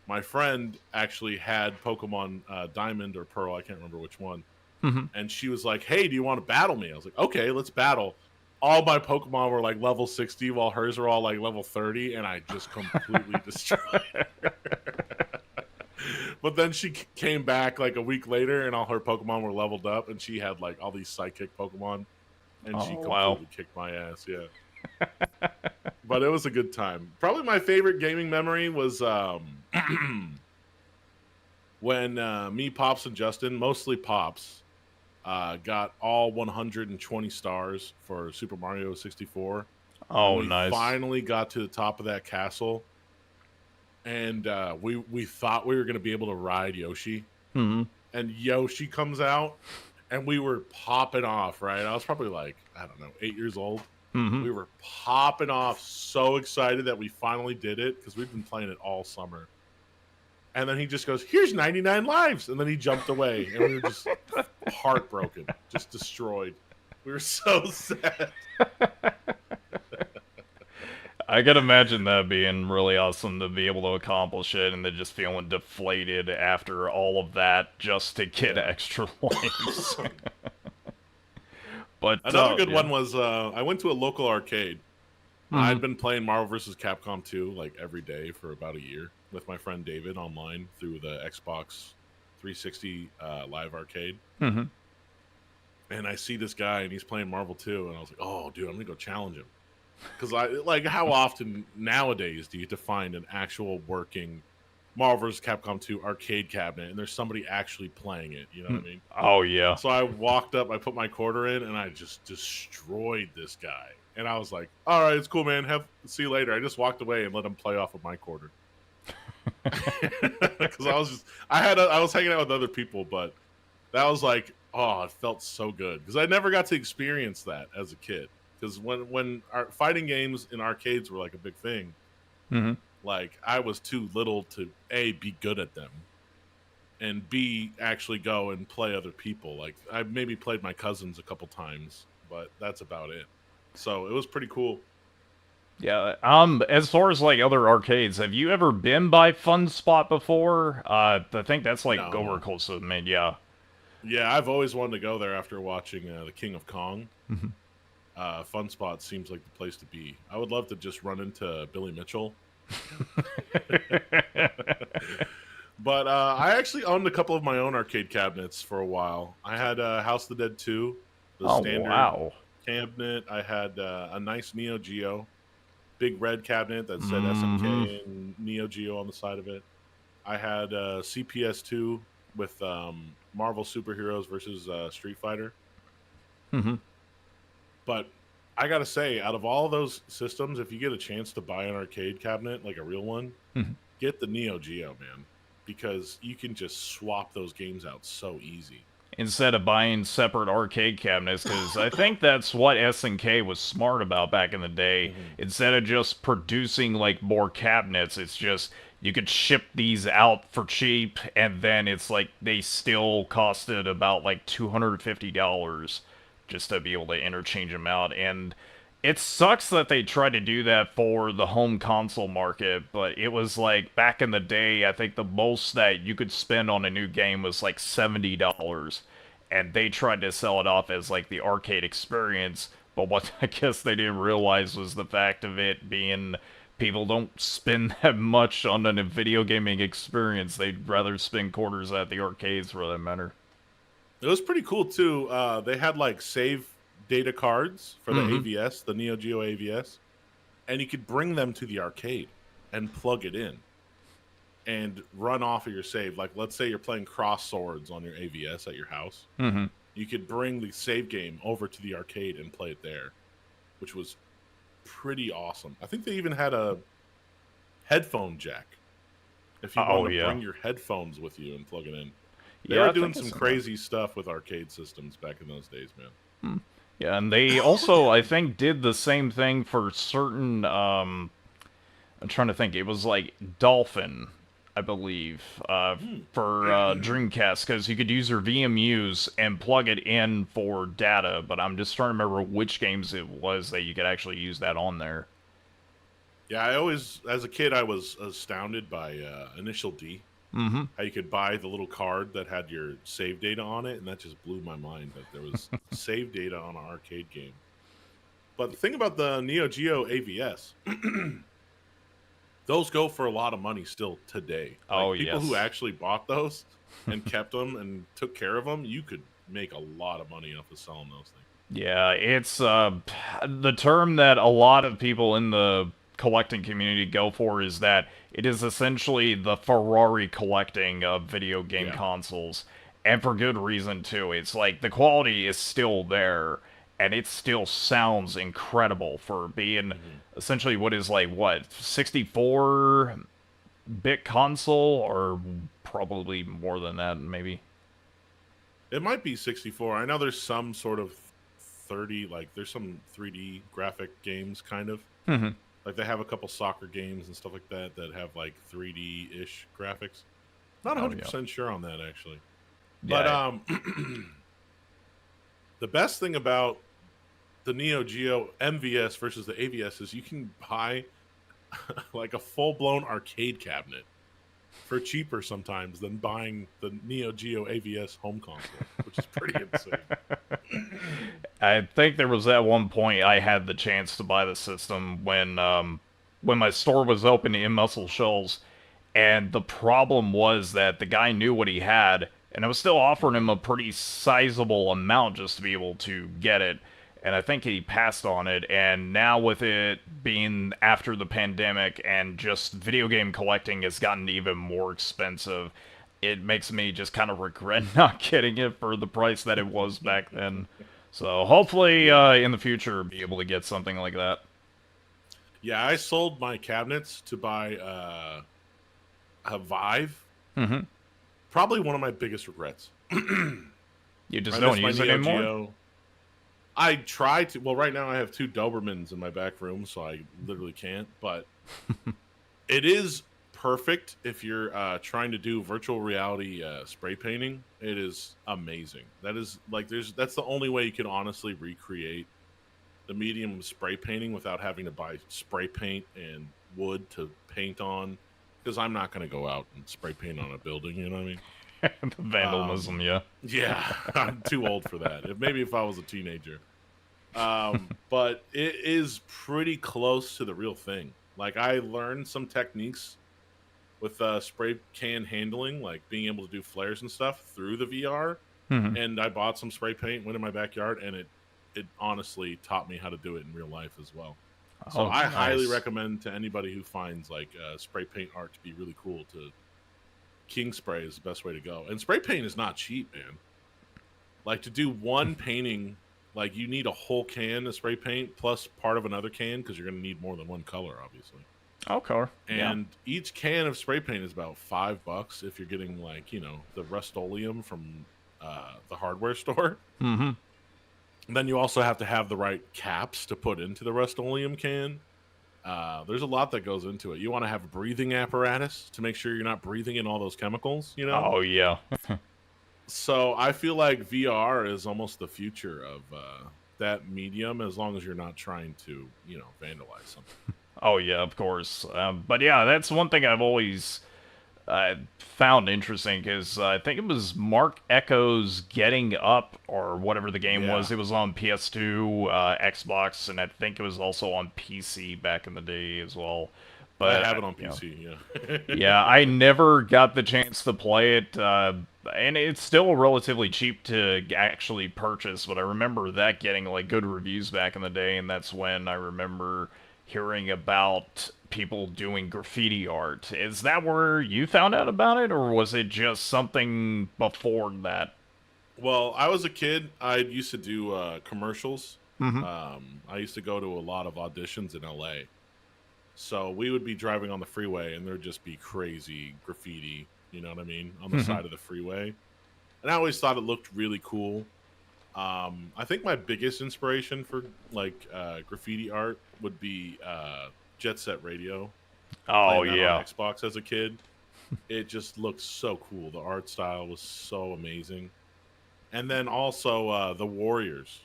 my friend actually had Pokemon Diamond or Pearl. I can't remember which one. Mm-hmm. And she was like, "Hey, do you want to battle me?" I was like, "Okay, let's battle." All my Pokemon were like level 60, while hers were all like level 30, and I just completely destroyed. But then she came back like a week later, and all her Pokemon were leveled up, and she had like all these psychic Pokemon, and she Oh, wow. completely kicked my ass. Yeah, but it was a good time. Probably my favorite gaming memory was when me, Pops, and Justin, mostly Pops, got all 120 stars for Super Mario 64, and Oh, we nice. finally got to the top of that castle, and we thought we were going to be able to ride Yoshi, Mm-hmm. and Yoshi comes out, and we were popping off. Right, I was probably like, I don't know, 8 years old. Mm-hmm. We were popping off, so excited that we finally did it because we've been playing it all summer. And then he just goes, "Here's 99 lives," and then he jumped away, and we were just heartbroken, just destroyed. We were so sad. I can imagine that being really awesome to be able to accomplish it and then just feeling deflated after all of that just to get Yeah. extra lives. But, Another good yeah. one was I went to a local arcade. Mm-hmm. I'd been playing Marvel vs. Capcom 2 like every day for about a year with my friend David online through the Xbox 360 live arcade. Mm-hmm. And I see this guy and he's playing Marvel 2, and I was like, "Oh, dude, I'm gonna go challenge him." Because I like, how often nowadays do you get to find an actual working Marvel vs. Capcom 2 arcade cabinet and there's somebody actually playing it? You know what I mean? Oh, yeah. So I walked up, I put my quarter in, and I just destroyed this guy. And I was like, "All right, it's cool, man. See you later." I just walked away and let him play off of my quarter because I was hanging out with other people, but that was like, oh, it felt so good because I never got to experience that as a kid. Because when our fighting games in arcades were like a big thing, Mm-hmm. like I was too little to A, be good at them, and B, actually go and play other people. Like I maybe played my cousins a couple times, but that's about it. So it was pretty cool. Yeah, as far as like other arcades, have you ever been by Fun Spot before? I think that's like over No, close to me, yeah. yeah, I've always wanted to go there after watching The King of Kong. Mhm. Fun Spot seems like the place to be. I would love to just run into Billy Mitchell. But I actually owned a couple of my own arcade cabinets for a while. I had House of the Dead 2, the Oh standard wow. cabinet. I had a nice Neo Geo, big red cabinet that said Mm-hmm. SNK and Neo Geo on the side of it. I had CPS2 with Marvel superheroes versus Street Fighter. Mm-hmm. But I gotta say, out of all those systems, if you get a chance to buy an arcade cabinet, like a real one, get the Neo Geo, man, because you can just swap those games out so easy. Instead of buying separate arcade cabinets, because I think that's what SNK was smart about back in the day. Hmm. Instead of just producing like more cabinets, it's just you could ship these out for cheap, and then it's like they still costed about like $250 just to be able to interchange them out. And it sucks that they tried to do that for the home console market, but it was like back in the day, I think the most that you could spend on a new game was like $70. And they tried to sell it off as like the arcade experience, but what I guess they didn't realize was the fact of it being people don't spend that much on a video gaming experience. They'd rather spend quarters at the arcades for that matter. It was pretty cool too. They had like save data cards for the Mm-hmm. AVS, the Neo Geo AVS, and you could bring them to the arcade and plug it in and run off of your save. Like, let's say you're playing Cross Swords on your AVS at your house. Mm-hmm. You could bring the save game over to the arcade and play it there, which was pretty awesome. I think they even had a headphone jack if you Oh wanted to yeah. bring your headphones with you and plug it in. They Yeah, were I doing think some it's in there. crazy stuff with arcade systems back in those days, man. Yeah, and they also, I think, did the same thing for certain. I'm trying to think. It was like Dolphin, I believe, Hmm. for Dreamcast, because you could use your VMUs and plug it in for data. But I'm just trying to remember which games it was that you could actually use that on there. Yeah, I always, as a kid, I was astounded by Initial D. Mm-hmm. How you could buy the little card that had your save data on it, and that just blew my mind that there was save data on an arcade game. But the thing about the Neo Geo AVS, those go for a lot of money still today. Oh Like people who yes. actually bought those and kept them and took care of them, you could make a lot of money off of selling those things. Yeah, it's the term that a lot of people in the collecting community go for is that it is essentially the Ferrari collecting of video game Yeah. consoles, and for good reason too. It's like the quality is still there, and it still sounds incredible for being Hmm. essentially what is like what 64-bit console, or probably more than that, maybe. It might be 64. I know there's some sort of 30, like there's some 3D graphic games kind of. Hmm. Like they have a couple soccer games and stuff like that that have like 3D ish graphics. Not Oh yeah, 100% sure on that actually. But yeah. the best thing about the Neo Geo MVS versus the AVS is you can buy like a full blown arcade cabinet for cheaper sometimes than buying the Neo Geo AVS home console, which is pretty insane. I think there was at one point I had the chance to buy the system when my store was open in Muscle Shoals, and the problem was that the guy knew what he had, and I was still offering him a pretty sizable amount just to be able to get it. And I think he passed on it, and now with it being after the pandemic and just video game collecting has gotten even more expensive, it makes me just kind of regret not getting it for the price that it was back then. So hopefully, Yeah. in the future, be able to get something like that. Yeah, I sold my cabinets to buy a Vive. Hmm. Probably one of my biggest regrets. You I just don't miss my use it Neo anymore. Geo. I try to. Well, right now I have two Dobermans in my back room, so I literally can't. But it is perfect if you're trying to do virtual reality spray painting. It is amazing. That is like that's the only way you can honestly recreate the medium of spray painting without having to buy spray paint and wood to paint on. Because I'm not going to go out and spray paint on a building. You know what I mean? The vandalism, yeah. Yeah, I'm too old for that. Maybe if I was a teenager. But it is pretty close to the real thing. Like I learned some techniques with spray can handling, like being able to do flares and stuff through the VR. Hmm. And I bought some spray paint, went in my backyard, and it honestly taught me how to do it in real life as well. So Oh, I highly nice. recommend to anybody who finds like spray paint art to be really cool to King Spray is the best way to go. And spray paint is not cheap, man. Like to do one painting, like you need a whole can of spray paint plus part of another can because you're going to need more than one color, obviously. Okay. Yeah. And each can of spray paint is about $5 if you're getting like the Rust-Oleum from the hardware store. Hmm. Then you also have to have the right caps to put into the Rust-Oleum can. There's a lot that goes into it. You want to have a breathing apparatus to make sure you're not breathing in all those chemicals, you know? Oh, yeah. So I feel like VR is almost the future of that medium as long as you're not trying to, vandalize something. Oh, yeah, of course. But yeah, that's one thing I've always found interesting because I think it was Mark Echo's Getting Up or whatever the game Yeah. was. It was on PS2, Xbox, and I think it was also on PC back in the day as well. I But have it on you know, PC, yeah. yeah, I never got the chance to play it, and it's still relatively cheap to actually purchase. But I remember that getting like good reviews back in the day, and that's when I remember hearing about people doing graffiti art. Is that where you found out about it, or was it just something before that? Well, I was a kid. I used to do commercials. Hmm. I used to go to a lot of auditions in LA. So we would be driving on the freeway and there'd just be crazy graffiti, you know what I mean, on the Hmm. side of the freeway. And I always thought it looked really cool. I think my biggest inspiration for like graffiti art would be Jet Set Radio. Oh Playing that on yeah. Xbox as a kid, it just looks so cool. The art style was so amazing. And then also the Warriors.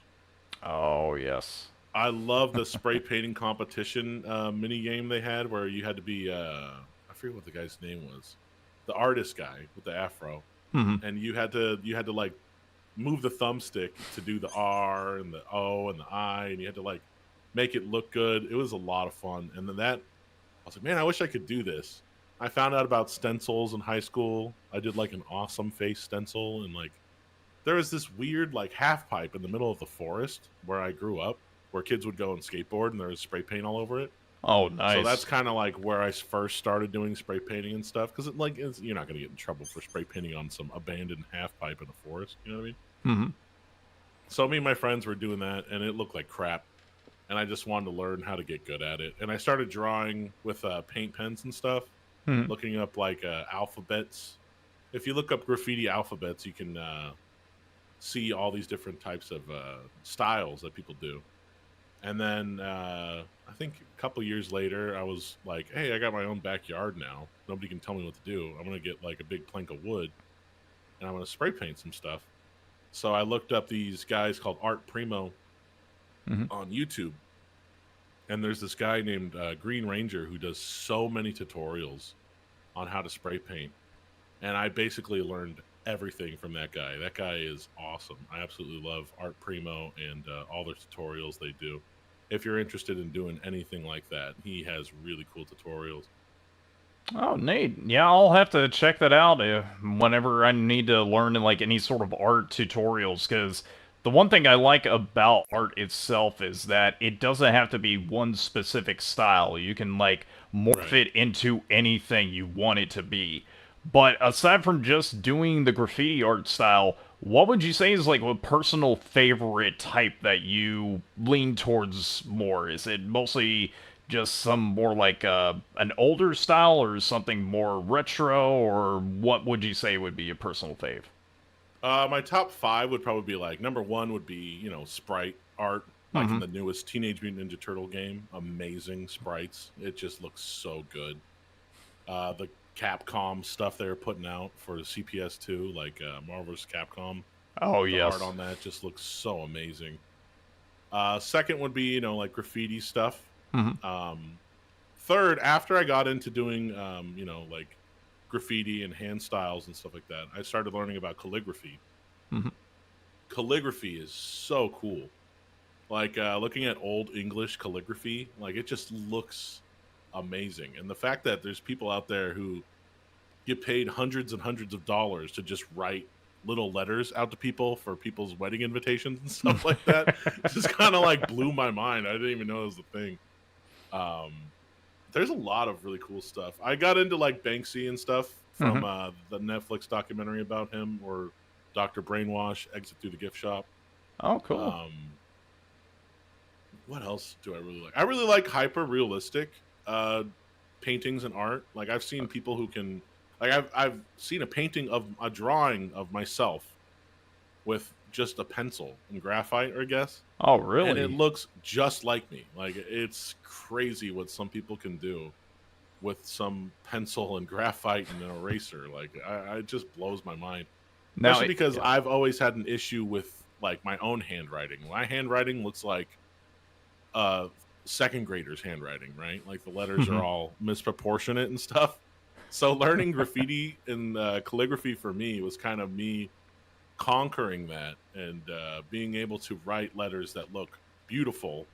Oh yes. I love the spray painting competition mini game they had where you had to be I forget what the guy's name was, the artist guy with the afro, Hmm. and you had to like move the thumbstick to do the R and the O and the I, and you had to like make it look good. It was a lot of fun, and then that I was like, man, I wish I could do this. I found out about stencils in high school. I did like an awesome face stencil, and like there was this weird like half pipe in the middle of the forest where I grew up, where kids would go and skateboard, and there was spray paint all over it. Oh So that's nice. kind of like where I first started doing spray painting and stuff, because you're not going to get in trouble for spray painting on some abandoned half pipe in a forest. You know what I mean? Hmm. So me and my friends were doing that, and it looked like crap. And I just wanted to learn how to get good at it. And I started drawing with paint pens and stuff, Hmm. looking up like alphabets. If you look up graffiti alphabets, you can see all these different types of styles that people do. And then I think a couple years later, I was like, "Hey, I got my own backyard now. Nobody can tell me what to do. I'm gonna get like a big plank of wood, and I'm gonna spray paint some stuff." So I looked up these guys called Art Primo Hmm. on YouTube, and there's this guy named Green Ranger who does so many tutorials on how to spray paint, and I basically learned everything from that guy. That guy is awesome. I absolutely love Art Primo and all their tutorials they do. If you're interested in doing anything like that, he has really cool tutorials. Oh, neat. Yeah, I'll have to check that out whenever I need to learn like any sort of art tutorials. Because the one thing I like about art itself is that it doesn't have to be one specific style. You can like morph Right. it into anything you want it to be. But aside from just doing the graffiti art style, what would you say is like a personal favorite type that you lean towards more? Is it mostly just some more like an older style or something more retro, or what would you say would be your personal fave? My top five would probably be like number one would be sprite art, like in Hmm. the newest Teenage Mutant Ninja Turtle game. Amazing sprites. It just looks so good. The Capcom stuff they're putting out for the CPS2, like Marvel's Capcom, Oh the art yes. on that just looks so amazing. Second would be like graffiti stuff. Hmm. Um, Third, after I got into doing like graffiti and hand styles and stuff like that, I started learning about calligraphy. Hmm. Calligraphy is so cool. Like looking at old English calligraphy, like it just looks amazing. And the fact that there's people out there who get paid hundreds and hundreds of dollars to just write little letters out to people for people's wedding invitations and stuff like that. Just kind of like blew my mind. I didn't even know it was a thing. Um, there's a lot of really cool stuff. I got into like Banksy and stuff from Hmm. the Netflix documentary about him, or Dr. Brainwash, Exit Through the Gift Shop. Oh, cool. Um, what else do I really like? I really like hyper realistic uh, paintings and art. Like I've seen people who can, like I've seen a painting of a drawing of myself with just a pencil and graphite, I guess, Oh, and it really? looks just like me. Like it's crazy what some people can do with some pencil and graphite and an eraser. Like it just blows my mind, Now, especially because yeah. I've always had an issue with like my own handwriting. My handwriting looks like uh second graders handwriting, right? Like the letters are Hmm. all misproportionate and stuff. So learning graffiti and calligraphy for me was kind of me conquering that and being able to write letters that look beautiful,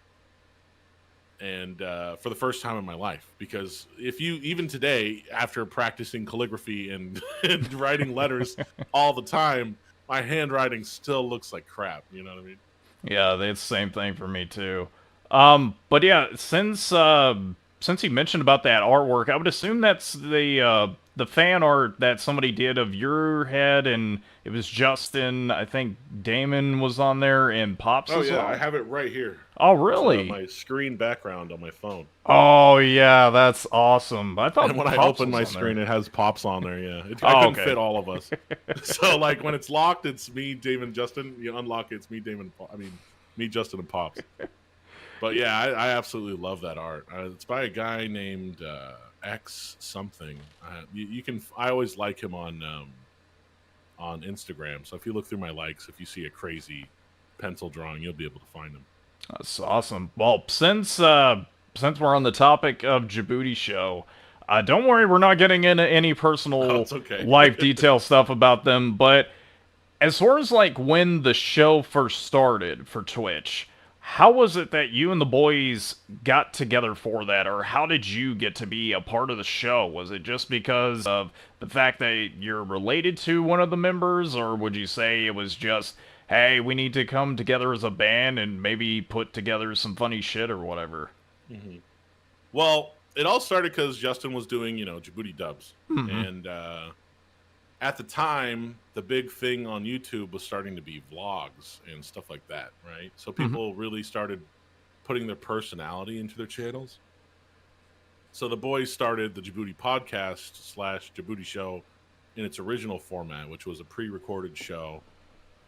and for the first time in my life. Because if you, even today, after practicing calligraphy and, and writing letters all the time, my handwriting still looks like crap. You know what I mean? Yeah, it's the same thing for me too. But yeah, since you mentioned about that artwork, I would assume that's the fan art that somebody did of your head, and it was Justin. I think Damon was on there, and Pops Oh as yeah, I well. have it right here. Oh, It's really? my screen background on my phone. Oh, yeah, that's awesome. I And thought when I Pops open was my on there. screen, it has Pops on there. Yeah, I Oh, couldn't okay. fit all of us. So like when it's locked, it's me, Damon, Justin. You unlock it, it's me, Damon. I mean, me, Justin, and Pops. But yeah, I absolutely love that art. It's by a guy named X something. You can. I always like him on Instagram. So if you look through my likes, if you see a crazy pencil drawing, you'll be able to find him. That's awesome. Well, since we're on the topic of Djibouti show, don't worry, we're not getting into any Oh, personal it's okay. life detail stuff about them. But as far as like when the show first started for Twitch, how was it that you and the boys got together for that, or how did you get to be a part of the show? Was it just because of the fact that you're related to one of the members, or would you say it was just, hey, we need to come together as a band and maybe put together some funny shit or whatever? hmm Well, it all started because Justin was doing, Djibouti dubs, Hmm. and at the time, the big thing on YouTube was starting to be vlogs and stuff like that, right? So Hmm. people really started putting their personality into their channels. So the boys started the Djibouti podcast slash Djibouti show in its original format, which was a pre-recorded show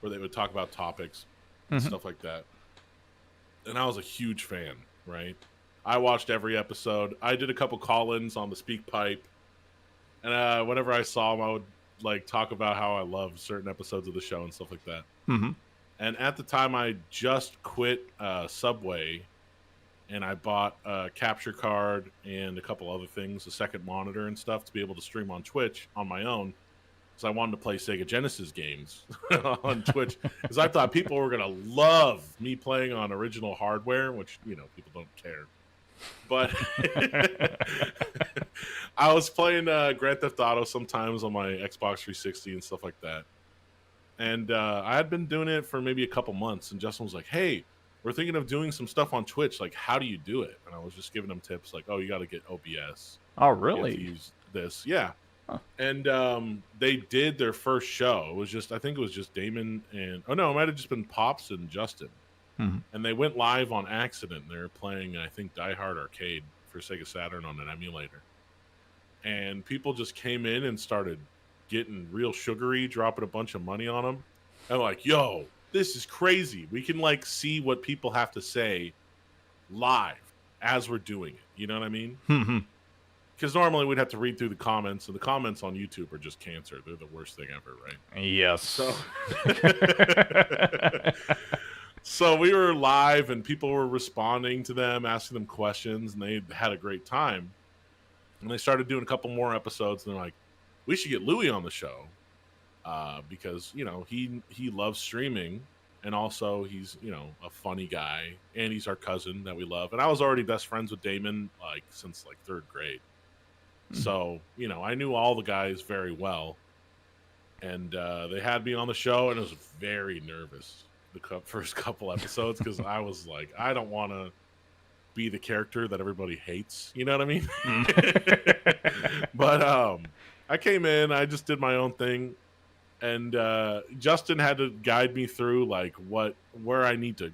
where they would talk about topics and Hmm. stuff like that. And I was a huge fan, right? I watched every episode. I did a couple call-ins on the Speak Pipe, and whenever I saw them, I would like talk about how I loved certain episodes of the show and stuff like that. Hmm. And at the time, I just quit Subway, and I bought a capture card and a couple other things, a second monitor and stuff to be able to stream on Twitch on my own. Because I wanted to play Sega Genesis games on Twitch, because I thought people were gonna love me playing on original hardware, which people don't care. But I was playing Grand Theft Auto sometimes on my Xbox 360 and stuff like that. And I had been doing it for maybe a couple months, and Justin was like, "Hey, we're thinking of doing some stuff on Twitch. Like, how do you do it?" And I was just giving him tips, like, "Oh, you got to get OBS. Oh, You have to really? use this." Yeah. Huh. And they did their first show. It was just, I think it was just Damon and, oh no, it might have just been Pops and Justin. Hmm. And they went live on accident. They were playing, I think, Die Hard Arcade for Sega Saturn on an emulator. And people just came in and started getting real sugary, dropping a bunch of money on them. And like, yo, this is crazy. We can like see what people have to say live as we're doing it. You know what I mean? Hmm. Because normally we'd have to read through the comments, and the comments on YouTube are just cancer. They're the worst thing ever, right? So, Yes. so we were live, and people were responding to them, asking them questions, and they had a great time. And they started doing a couple more episodes, and they're like, "We should get Louis on the show because he loves streaming, and also he's a funny guy, and he's our cousin that we love." And I was already best friends with Damon like since like third grade. So, I knew all the guys very well. And they had me on the show, and I was very nervous the first couple episodes because I was like, I don't want to be the character that everybody hates. You know what I mean? But I came in, I just did my own thing, and Justin had to guide me through like where I need to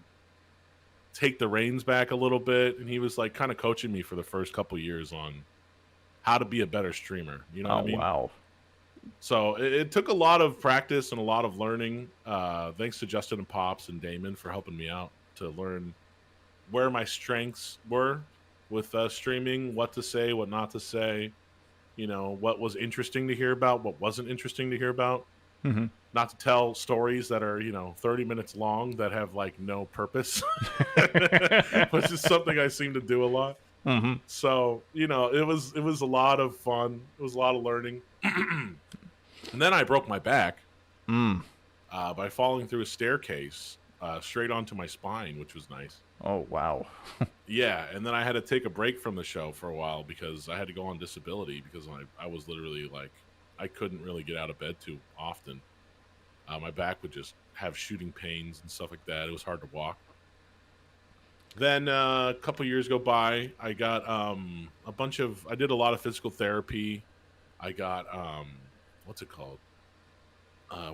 take the reins back a little bit, and he was like kind of coaching me for the first couple years on how to be a better streamer. You know what Oh, I mean? wow. So it took a lot of practice and a lot of learning. Thanks to Justin and Pops and Damon for helping me out to learn where my strengths were with streaming, what to say, what not to say, what was interesting to hear about, what wasn't interesting to hear about. Hmm. Not to tell stories that are 30 minutes long that have like no purpose, which is something I seem to do a lot. Hmm. So it was a lot of fun. It was a lot of learning. And then I broke my back Mm. by falling through a staircase straight onto my spine, which was nice. Oh, wow. Yeah, and then I had to take a break from the show for a while because I had to go on disability because I was literally like, I couldn't really get out of bed too often. My back would just have shooting pains and stuff like that. It was hard to walk. Then a couple years go by. I got I did a lot of physical therapy. I got what's it called?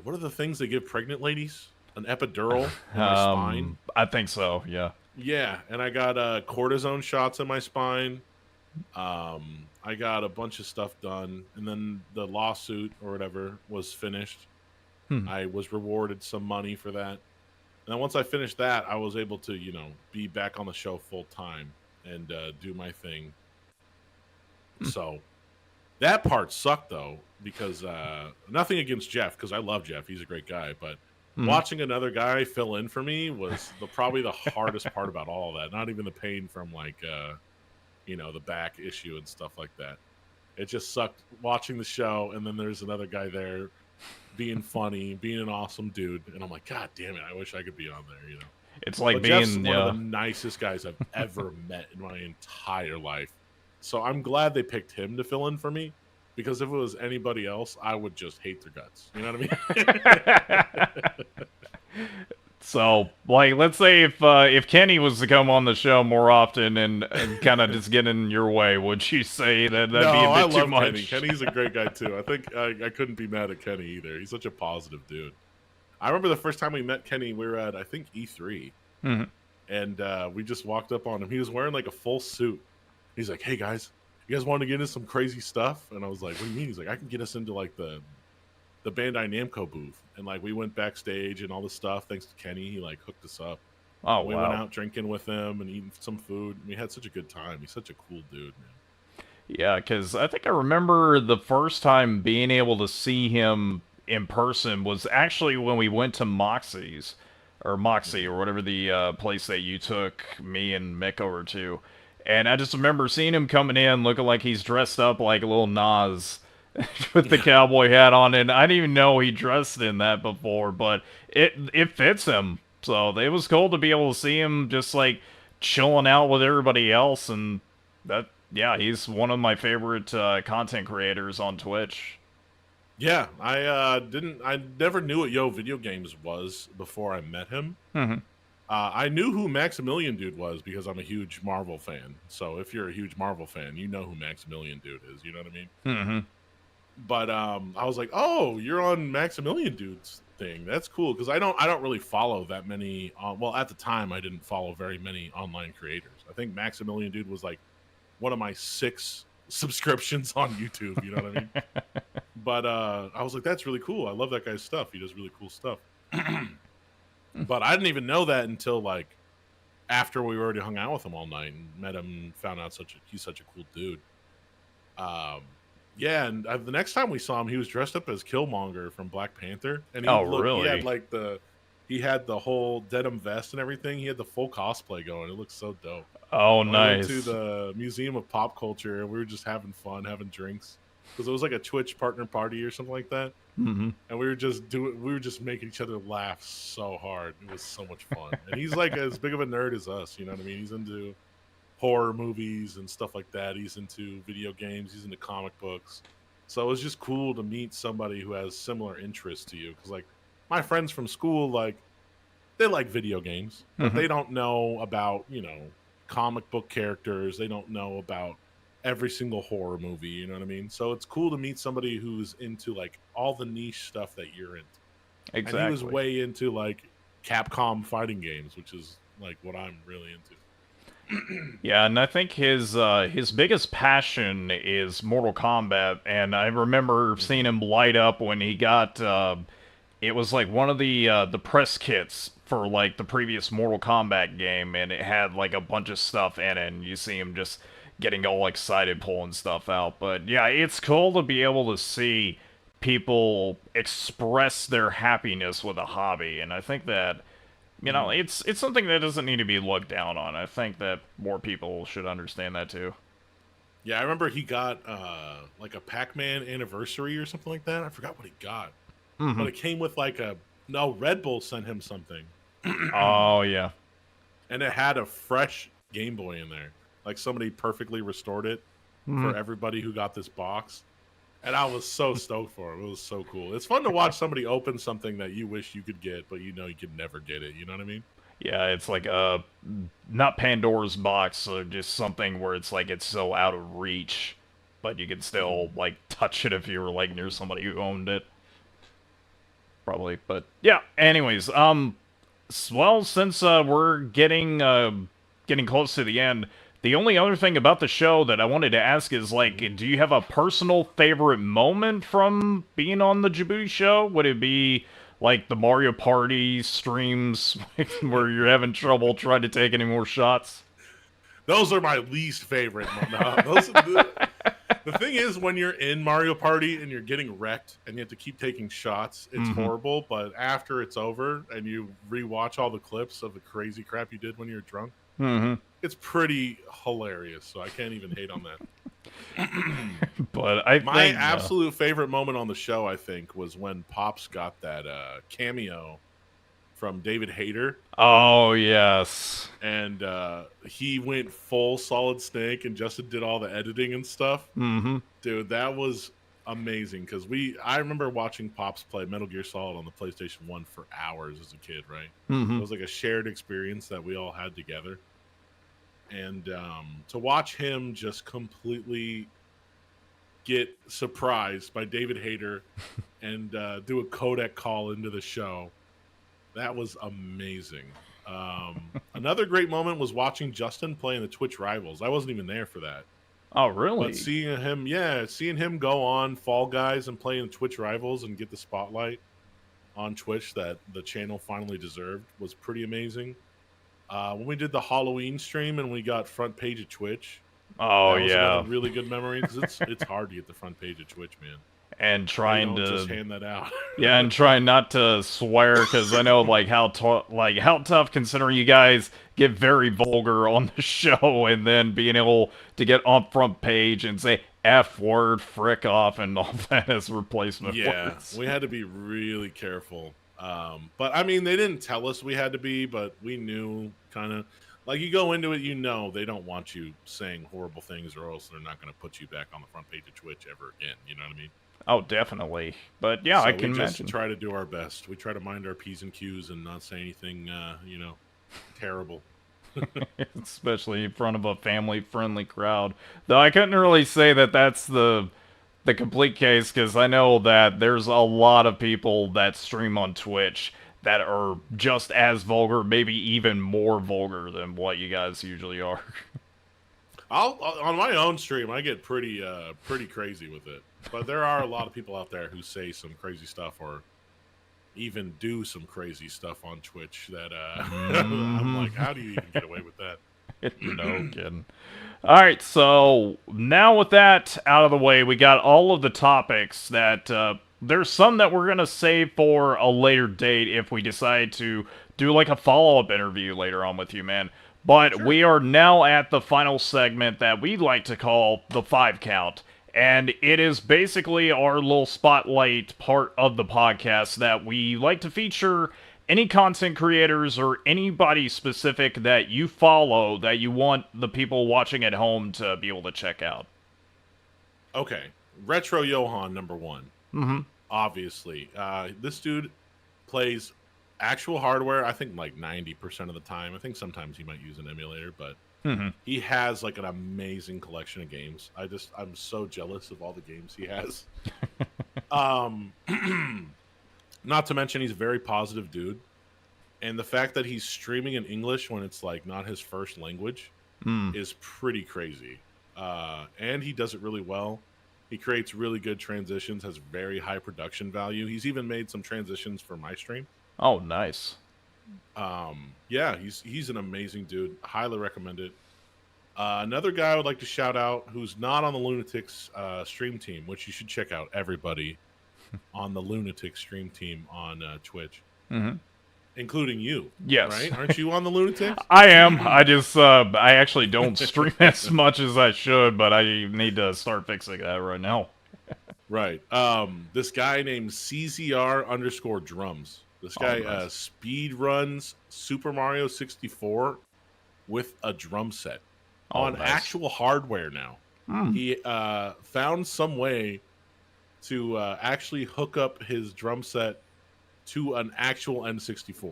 What are the things they give pregnant ladies? An epidural in my spine. I think so, yeah. Yeah, and I got cortisone shots in my spine. I got a bunch of stuff done, and then the lawsuit or whatever was finished. Hmm. I was rewarded some money for that. And then once I finished that, I was able to, be back on the show full time and do my thing. So that part sucked though, because nothing against Jeff, because I love Jeff, he's a great guy, but watching another guy fill in for me was probably the hardest part about all of that. Not even the pain from like the back issue and stuff like that. It just sucked watching the show, and then there's another guy there being funny, being an awesome dude, and I'm like, God damn it, I wish I could be on there. It's like But Jeff's being, one of the nicest guys I've ever met in my entire life. So I'm glad they picked him to fill in for me, because if it was anybody else, I would just hate their guts. You know what I mean? So, like, let's say if Kenny was to come on the show more often and kind of just get in your way, would you say that that'd be a I bit too love much? Kenny. Kenny's a great guy too. I think I couldn't be mad at Kenny either. He's such a positive dude. I remember the first time we met Kenny, we were at I think E3, Mhm. and we just walked up on him. He was wearing like a full suit. He's like, "Hey guys, you guys want to get into some crazy stuff?" And I was like, "What do you mean?" He's like, "I can get us into like the Bandai Namco booth," and like we went backstage and all this stuff. Thanks to Kenny, he like hooked us up. Oh, We went wow. out drinking with him and eating some food. We had such a good time. He's such a cool dude, man. Yeah, because I think I remember the first time being able to see him in person was actually when we went to Moxie's, or Moxie, or whatever the place that you took me and Mick over to. And I just remember seeing him coming in looking like he's dressed up like a little Nas with the cowboy hat on, and I didn't even know he dressed in that before, but it fits him. So it was cool to be able to see him just like chilling out with everybody else, and that yeah, he's one of my favorite content creators on Twitch. Yeah, I never knew what Yo Video Games was before I met him. Hmm. I knew who Maximilian Dude was because I'm a huge Marvel fan. So if you're a huge Marvel fan, you know who Maximilian Dude is. You know what I mean? Hmm. But I was like, oh, you're on Maximilian Dude's thing. That's cool because I don't really follow that many. Well, at the time, I didn't follow very many online creators. I think Maximilian Dude was like one of my 6 subscriptions on YouTube. You know what I mean? But I was like, that's really cool. I love that guy's stuff. He does really cool stuff. But I didn't even know that until like after we already hung out with him all night and met him and found out he's such a cool dude. Um, yeah, and the next time we saw him, he was dressed up as Killmonger from Black Panther, and Oh, he had really? like he had the whole denim vest and everything. He had the full cosplay going. It looked so dope. Oh, And we went to nice. the Museum of Pop Culture, and we were just having fun, having drinks, because it was like a Twitch partner party or something like that. Hmm. And we were just making each other laugh so hard. It was so much fun. And he's like as big of a nerd as us. You know what I mean? He's into horror movies and stuff like that. He's into video games. He's into comic books. So it's just cool to meet somebody who has similar interests to you. Because like my friends from school, like they like video games, but Hmm. they don't know about comic book characters. They don't know about every single horror movie. You know what I mean? So it's cool to meet somebody who's into like all the niche stuff that you're into. And he was Exactly. way into like Capcom fighting games, which is like what I'm really into. Yeah, and I think his biggest passion is Mortal Kombat, and I remember seeing Hmm. him light up when he got it was like one of the press kits for like the previous Mortal Kombat game, and it had like a bunch of stuff in it, and you see him just getting all excited pulling stuff out. But yeah, it's cool to be able to see people express their happiness with a hobby, and I think that Hmm. it's something that doesn't need to be looked down on. I think that more people should understand that too. Yeah, I remember he got like a Pac-Man anniversary or something like that. I forgot what he got, Hmm. but it came with like a no Red Bull sent him something, Oh yeah. and it had a fresh Game Boy in there. Like somebody perfectly restored it Hmm. for everybody who got this box. And I was so stoked for him. It was so cool. It's fun to watch somebody open something that you wish you could get, but you know you could never get it. You know what I mean? Yeah, it's like not Pandora's box, so just something where it's like it's so out of reach, but you could still Hmm. like touch it if you were like near somebody who owned it, probably. But yeah. Anyways, well, since we're getting close to the end, the only other thing about the show that I wanted to ask is like, Hmm. do you have a personal favorite moment from being on the Djibouti show? Would it be like the Mario Party streams where you're having trouble trying to take any more shots? Those are my least favorite. No, those the thing is when you're in Mario Party and you're getting wrecked and you have to keep taking shots, it's Mm-hmm. horrible. But after it's over and you rewatch all the clips of the crazy crap you did when you were drunk, Mm-hmm. it's pretty hilarious. So I can't even hate on that. But I My think absolute favorite moment on the show, I think, was when Pops got that cameo from David Hayter, oh yes. and he went full Solid Snake, and Justin did all the editing and stuff. Mm-hmm. Dude, that was amazing because I remember watching Pops play Metal Gear Solid on the PlayStation 1 for hours as a kid, right? It Mm-hmm. was like a shared experience that we all had together. And to watch him just completely get surprised by David Hayter and do a codec call into the show. That was amazing. Another great moment was watching Justin play in the Twitch Rivals. I wasn't even there for that, Oh but really? seeing him go on Fall Guys and play in Twitch Rivals and get the spotlight on Twitch that the channel finally deserved was pretty amazing. When we did the Halloween stream and we got front page of Twitch, Oh that was another yeah. really good memory because it's hard to get the front page of Twitch, man. And They trying don't just to hand that out. yeah, and trying not to swear because I know like how tough considering you guys get very vulgar on the show, and then being able to get on front page and say F word, frick off, and all that as replacement Yeah, words. we had to be really careful. But I mean, they didn't tell us we had to be, but we knew kind of like you go into it, you know, they don't want you saying horrible things or else they're not going to put you back on the front page of Twitch ever again. You know what I mean? Oh, definitely. But yeah, I So we can just imagine. try to do our best. We try to mind our P's and Q's and not say anything, terrible. Especially in front of a family-friendly crowd. Though I couldn't really say that that's the complete case because I know that there's a lot of people that stream on Twitch that are just as vulgar, maybe even more vulgar than what you guys usually are. I'll on my own stream, I get pretty crazy with it. But there are a lot of people out there who say some crazy stuff or even do some crazy stuff on Twitch that I'm Hmm. like, how do you even get away with that? No kidding. All right, so now with that out of the way, we got all of the topics that there's some that we're gonna save for a later date if we decide to do like a follow-up interview later on with you, man. But Sure. we are now at the final segment that we like to call the 5 count. And it is basically our little spotlight part of the podcast that we like to feature any content creators or anybody specific that you follow that you want the people watching at home to be able to check out? Okay, Retro Johan #1. Mm-hmm. Obviously, this dude plays actual hardware. I think like 90% of the time. I think sometimes he might use an emulator, but Mm-hmm. he has like an amazing collection of games. I'm so jealous of all the games he has. Um, not to mention he's a very positive dude, and the fact that he's streaming in English when it's like not his first language Mm. is pretty crazy. And he does it really well. He creates really good transitions, has very high production value. He's even made some transitions for my stream. Oh, nice. Yeah, he's an amazing dude. Highly recommend it. Another guy I would like to shout out who's not on the Lunatics stream team, which you should check out, everybody on the Lunatics stream team on Twitch, Mm-hmm. including you. Yes. Right? Aren't you on the Lunatics? I am. I just, I actually don't stream as much as I should, but I need to start fixing that right now. Right. This guy named CZR_drums. This guy nice. speed runs Super Mario 64 with a drum set on Nice. actual hardware now. Mm. He found some way to actually hook up his drum set to an actual N64.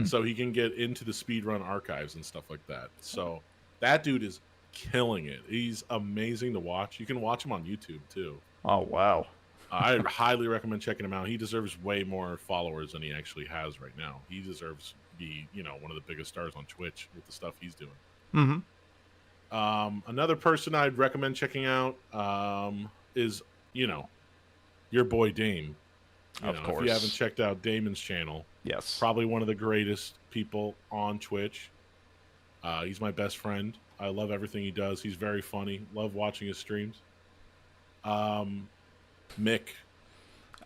So he can get into the speedrun archives and stuff like that. So that dude is killing it. He's amazing to watch. You can watch him on YouTube too. Oh, wow. I highly recommend checking him out. He deserves way more followers than he actually has right now. He deserves to be, one of the biggest stars on Twitch with the stuff he's doing. Mm-hmm. Another person I'd recommend checking out is, your boy Dame. Of course. If you haven't checked out Damon's channel, Yes. probably one of the greatest people on Twitch. He's my best friend. I love everything he does. He's very funny. Love watching his streams. Mick.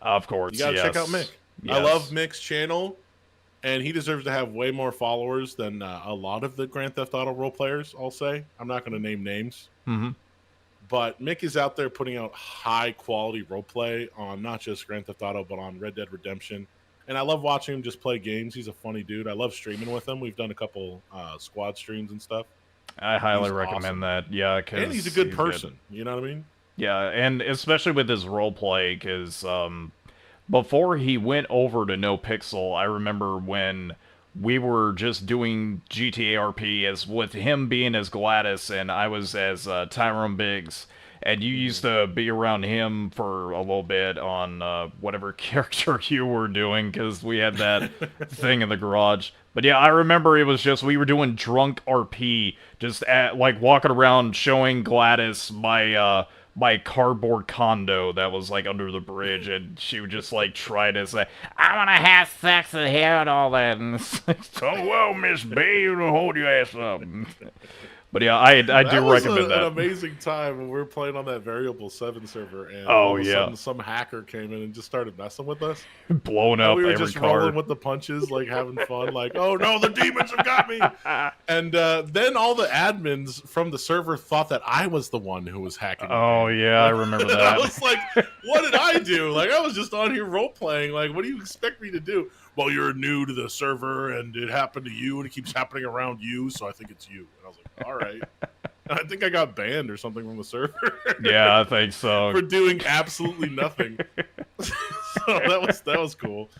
Of course, You gotta check out Mick. Yes. I love Mick's channel, and he deserves to have way more followers than a lot of the Grand Theft Auto role players, I'll say. I'm not going to name names. Mm-hmm. But Mick is out there putting out high-quality role play on not just Grand Theft Auto, but on Red Dead Redemption. And I love watching him just play games. He's a funny dude. I love streaming with him. We've done a couple squad streams and stuff. I highly He's recommend awesome. that. Yeah, And he's a good person. You know what I mean? Yeah, and especially with his roleplay, because before he went over to No Pixel, I remember when we were just doing GTA RP as with him being as Gladys and I was as Tyrone Biggs, and you used to be around him for a little bit on whatever character you were doing, because we had that thing in the garage. But yeah, I remember it was just, we were doing drunk RP, just like walking around showing Gladys my cardboard condo that was like under the bridge, and she would just like try to say, "I want to have sex in here" and all that, and it's like, "Oh well, Miss B, you hold your ass up." But yeah, I do recommend that. An amazing time when we were playing on that Variable 7 server, and Oh, all of a yeah. sudden some hacker came in and just started messing with us. Blowing And up we were every just car. rolling with the punches, like having fun, like, oh no, the demons have got me. And then all the admins from the server thought that I was the one who was hacking. Oh yeah, I remember that. I was like, what did I do? Like, I was just on here role playing. Like, what do you expect me to do? Well, you're new to the server, and it happened to you, and it keeps happening around you, so I think it's you. And I was like, all right. And I think I got banned or something from the server. Yeah, I think so. For doing absolutely nothing. So that was cool.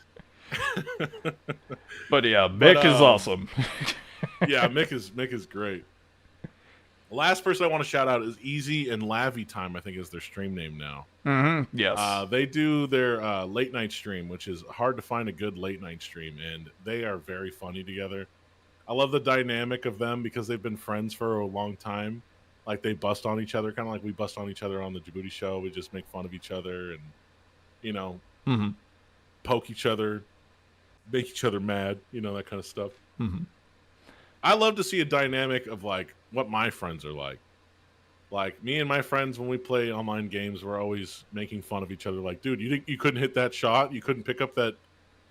But yeah, Mick is awesome. Yeah, Mick is great. The last person I want to shout out is Easy and Lavy Time, I think is their stream name now. Mm-hmm. Yes. They do their late night stream, which is hard to find a good late night stream, and they are very funny together. I love the dynamic of them because they've been friends for a long time. Like, they bust on each other, kind of like we bust on each other on the JaboodyShow. We just make fun of each other and, Mm-hmm. poke each other, make each other mad, that kind of stuff. Mm-hmm. I love to see a dynamic of, like, what my friends are like. Like, me and my friends, when we play online games, we're always making fun of each other. Like, dude, you think you couldn't hit that shot? You couldn't pick up that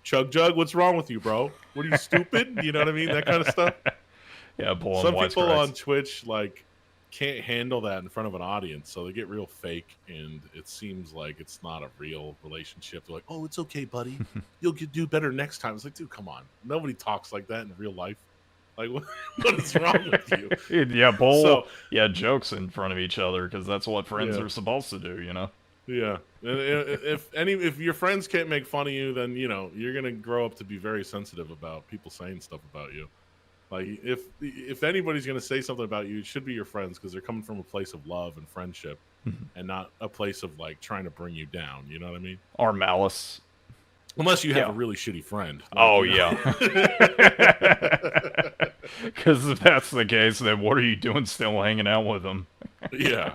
chug jug? What's wrong with you, bro? What are you, stupid? You know what I mean? That kind of stuff. Yeah, pulling Some wise people strikes. on Twitch, like, can't handle that in front of an audience, so they get real fake, and it seems like it's not a real relationship. They're like, "Oh, it's okay, buddy. You'll do better next time." It's like, dude, come on. Nobody talks like that in real life. Like, what is wrong with you? Yeah, bowl, So, yeah, jokes in front of each other because that's what friends yeah, are supposed to do, you know? yeah. If your friends can't make fun of you, then you're gonna grow up to be very sensitive about people saying stuff about you. Like if anybody's gonna say something about you, it should be your friends because they're coming from a place of love and friendship, and not a place of like trying to bring you down. You know what I mean? Or malice. Unless you have a Yeah. really shitty friend. Like, Oh, yeah. Because if that's the case, then what are you doing still hanging out with them? Yeah.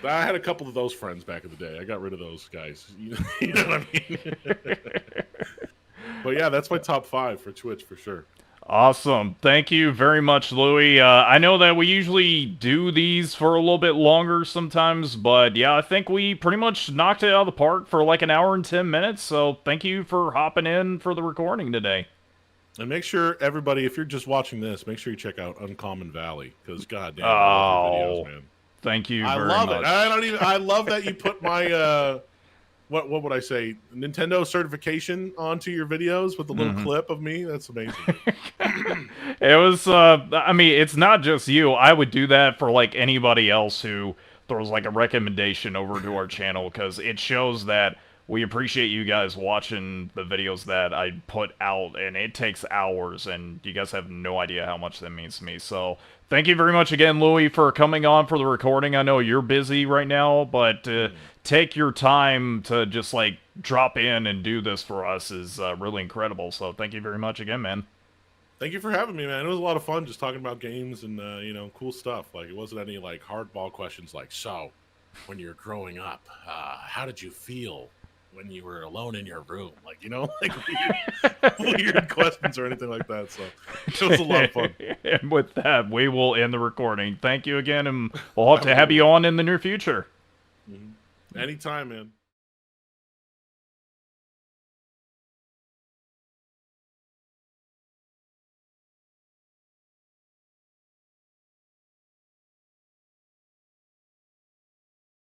I had a couple of those friends back in the day. I got rid of those guys. You know what I mean? But yeah, that's my top 5 for Twitch for sure. Awesome. Thank you very much, Louie. I know that we usually do these for a little bit longer sometimes, but yeah, I think we pretty much knocked it out of the park for like an hour and 10 minutes, so thank you for hopping in for the recording today. And make sure everybody, if you're just watching this, make sure you check out Uncommon Valley, because goddamn, I love your videos, man. Thank you I very love much. it. I love that you put my what would I say, Nintendo certification onto your videos with a little clip of me. That's amazing. It was, I mean, it's not just you. I would do that for, like, anybody else who throws, like, a recommendation over to our channel, because it shows that we appreciate you guys watching the videos that I put out, and it takes hours, and you guys have no idea how much that means to me. So, thank you very much again, Louie, for coming on for the recording. I know you're busy right now, but take your time to just, like, drop in and do this for us is really incredible. So, thank you very much again, man. Thank you for having me, man. It was a lot of fun just talking about games and cool stuff. Like, it wasn't any like hardball questions like, so when you're growing up, how did you feel when you were alone in your room? Like, like weird questions or anything like that. So it was a lot of fun. And with that, we will end the recording. Thank you again, and we'll hope to have you on in the near future. Anytime, man.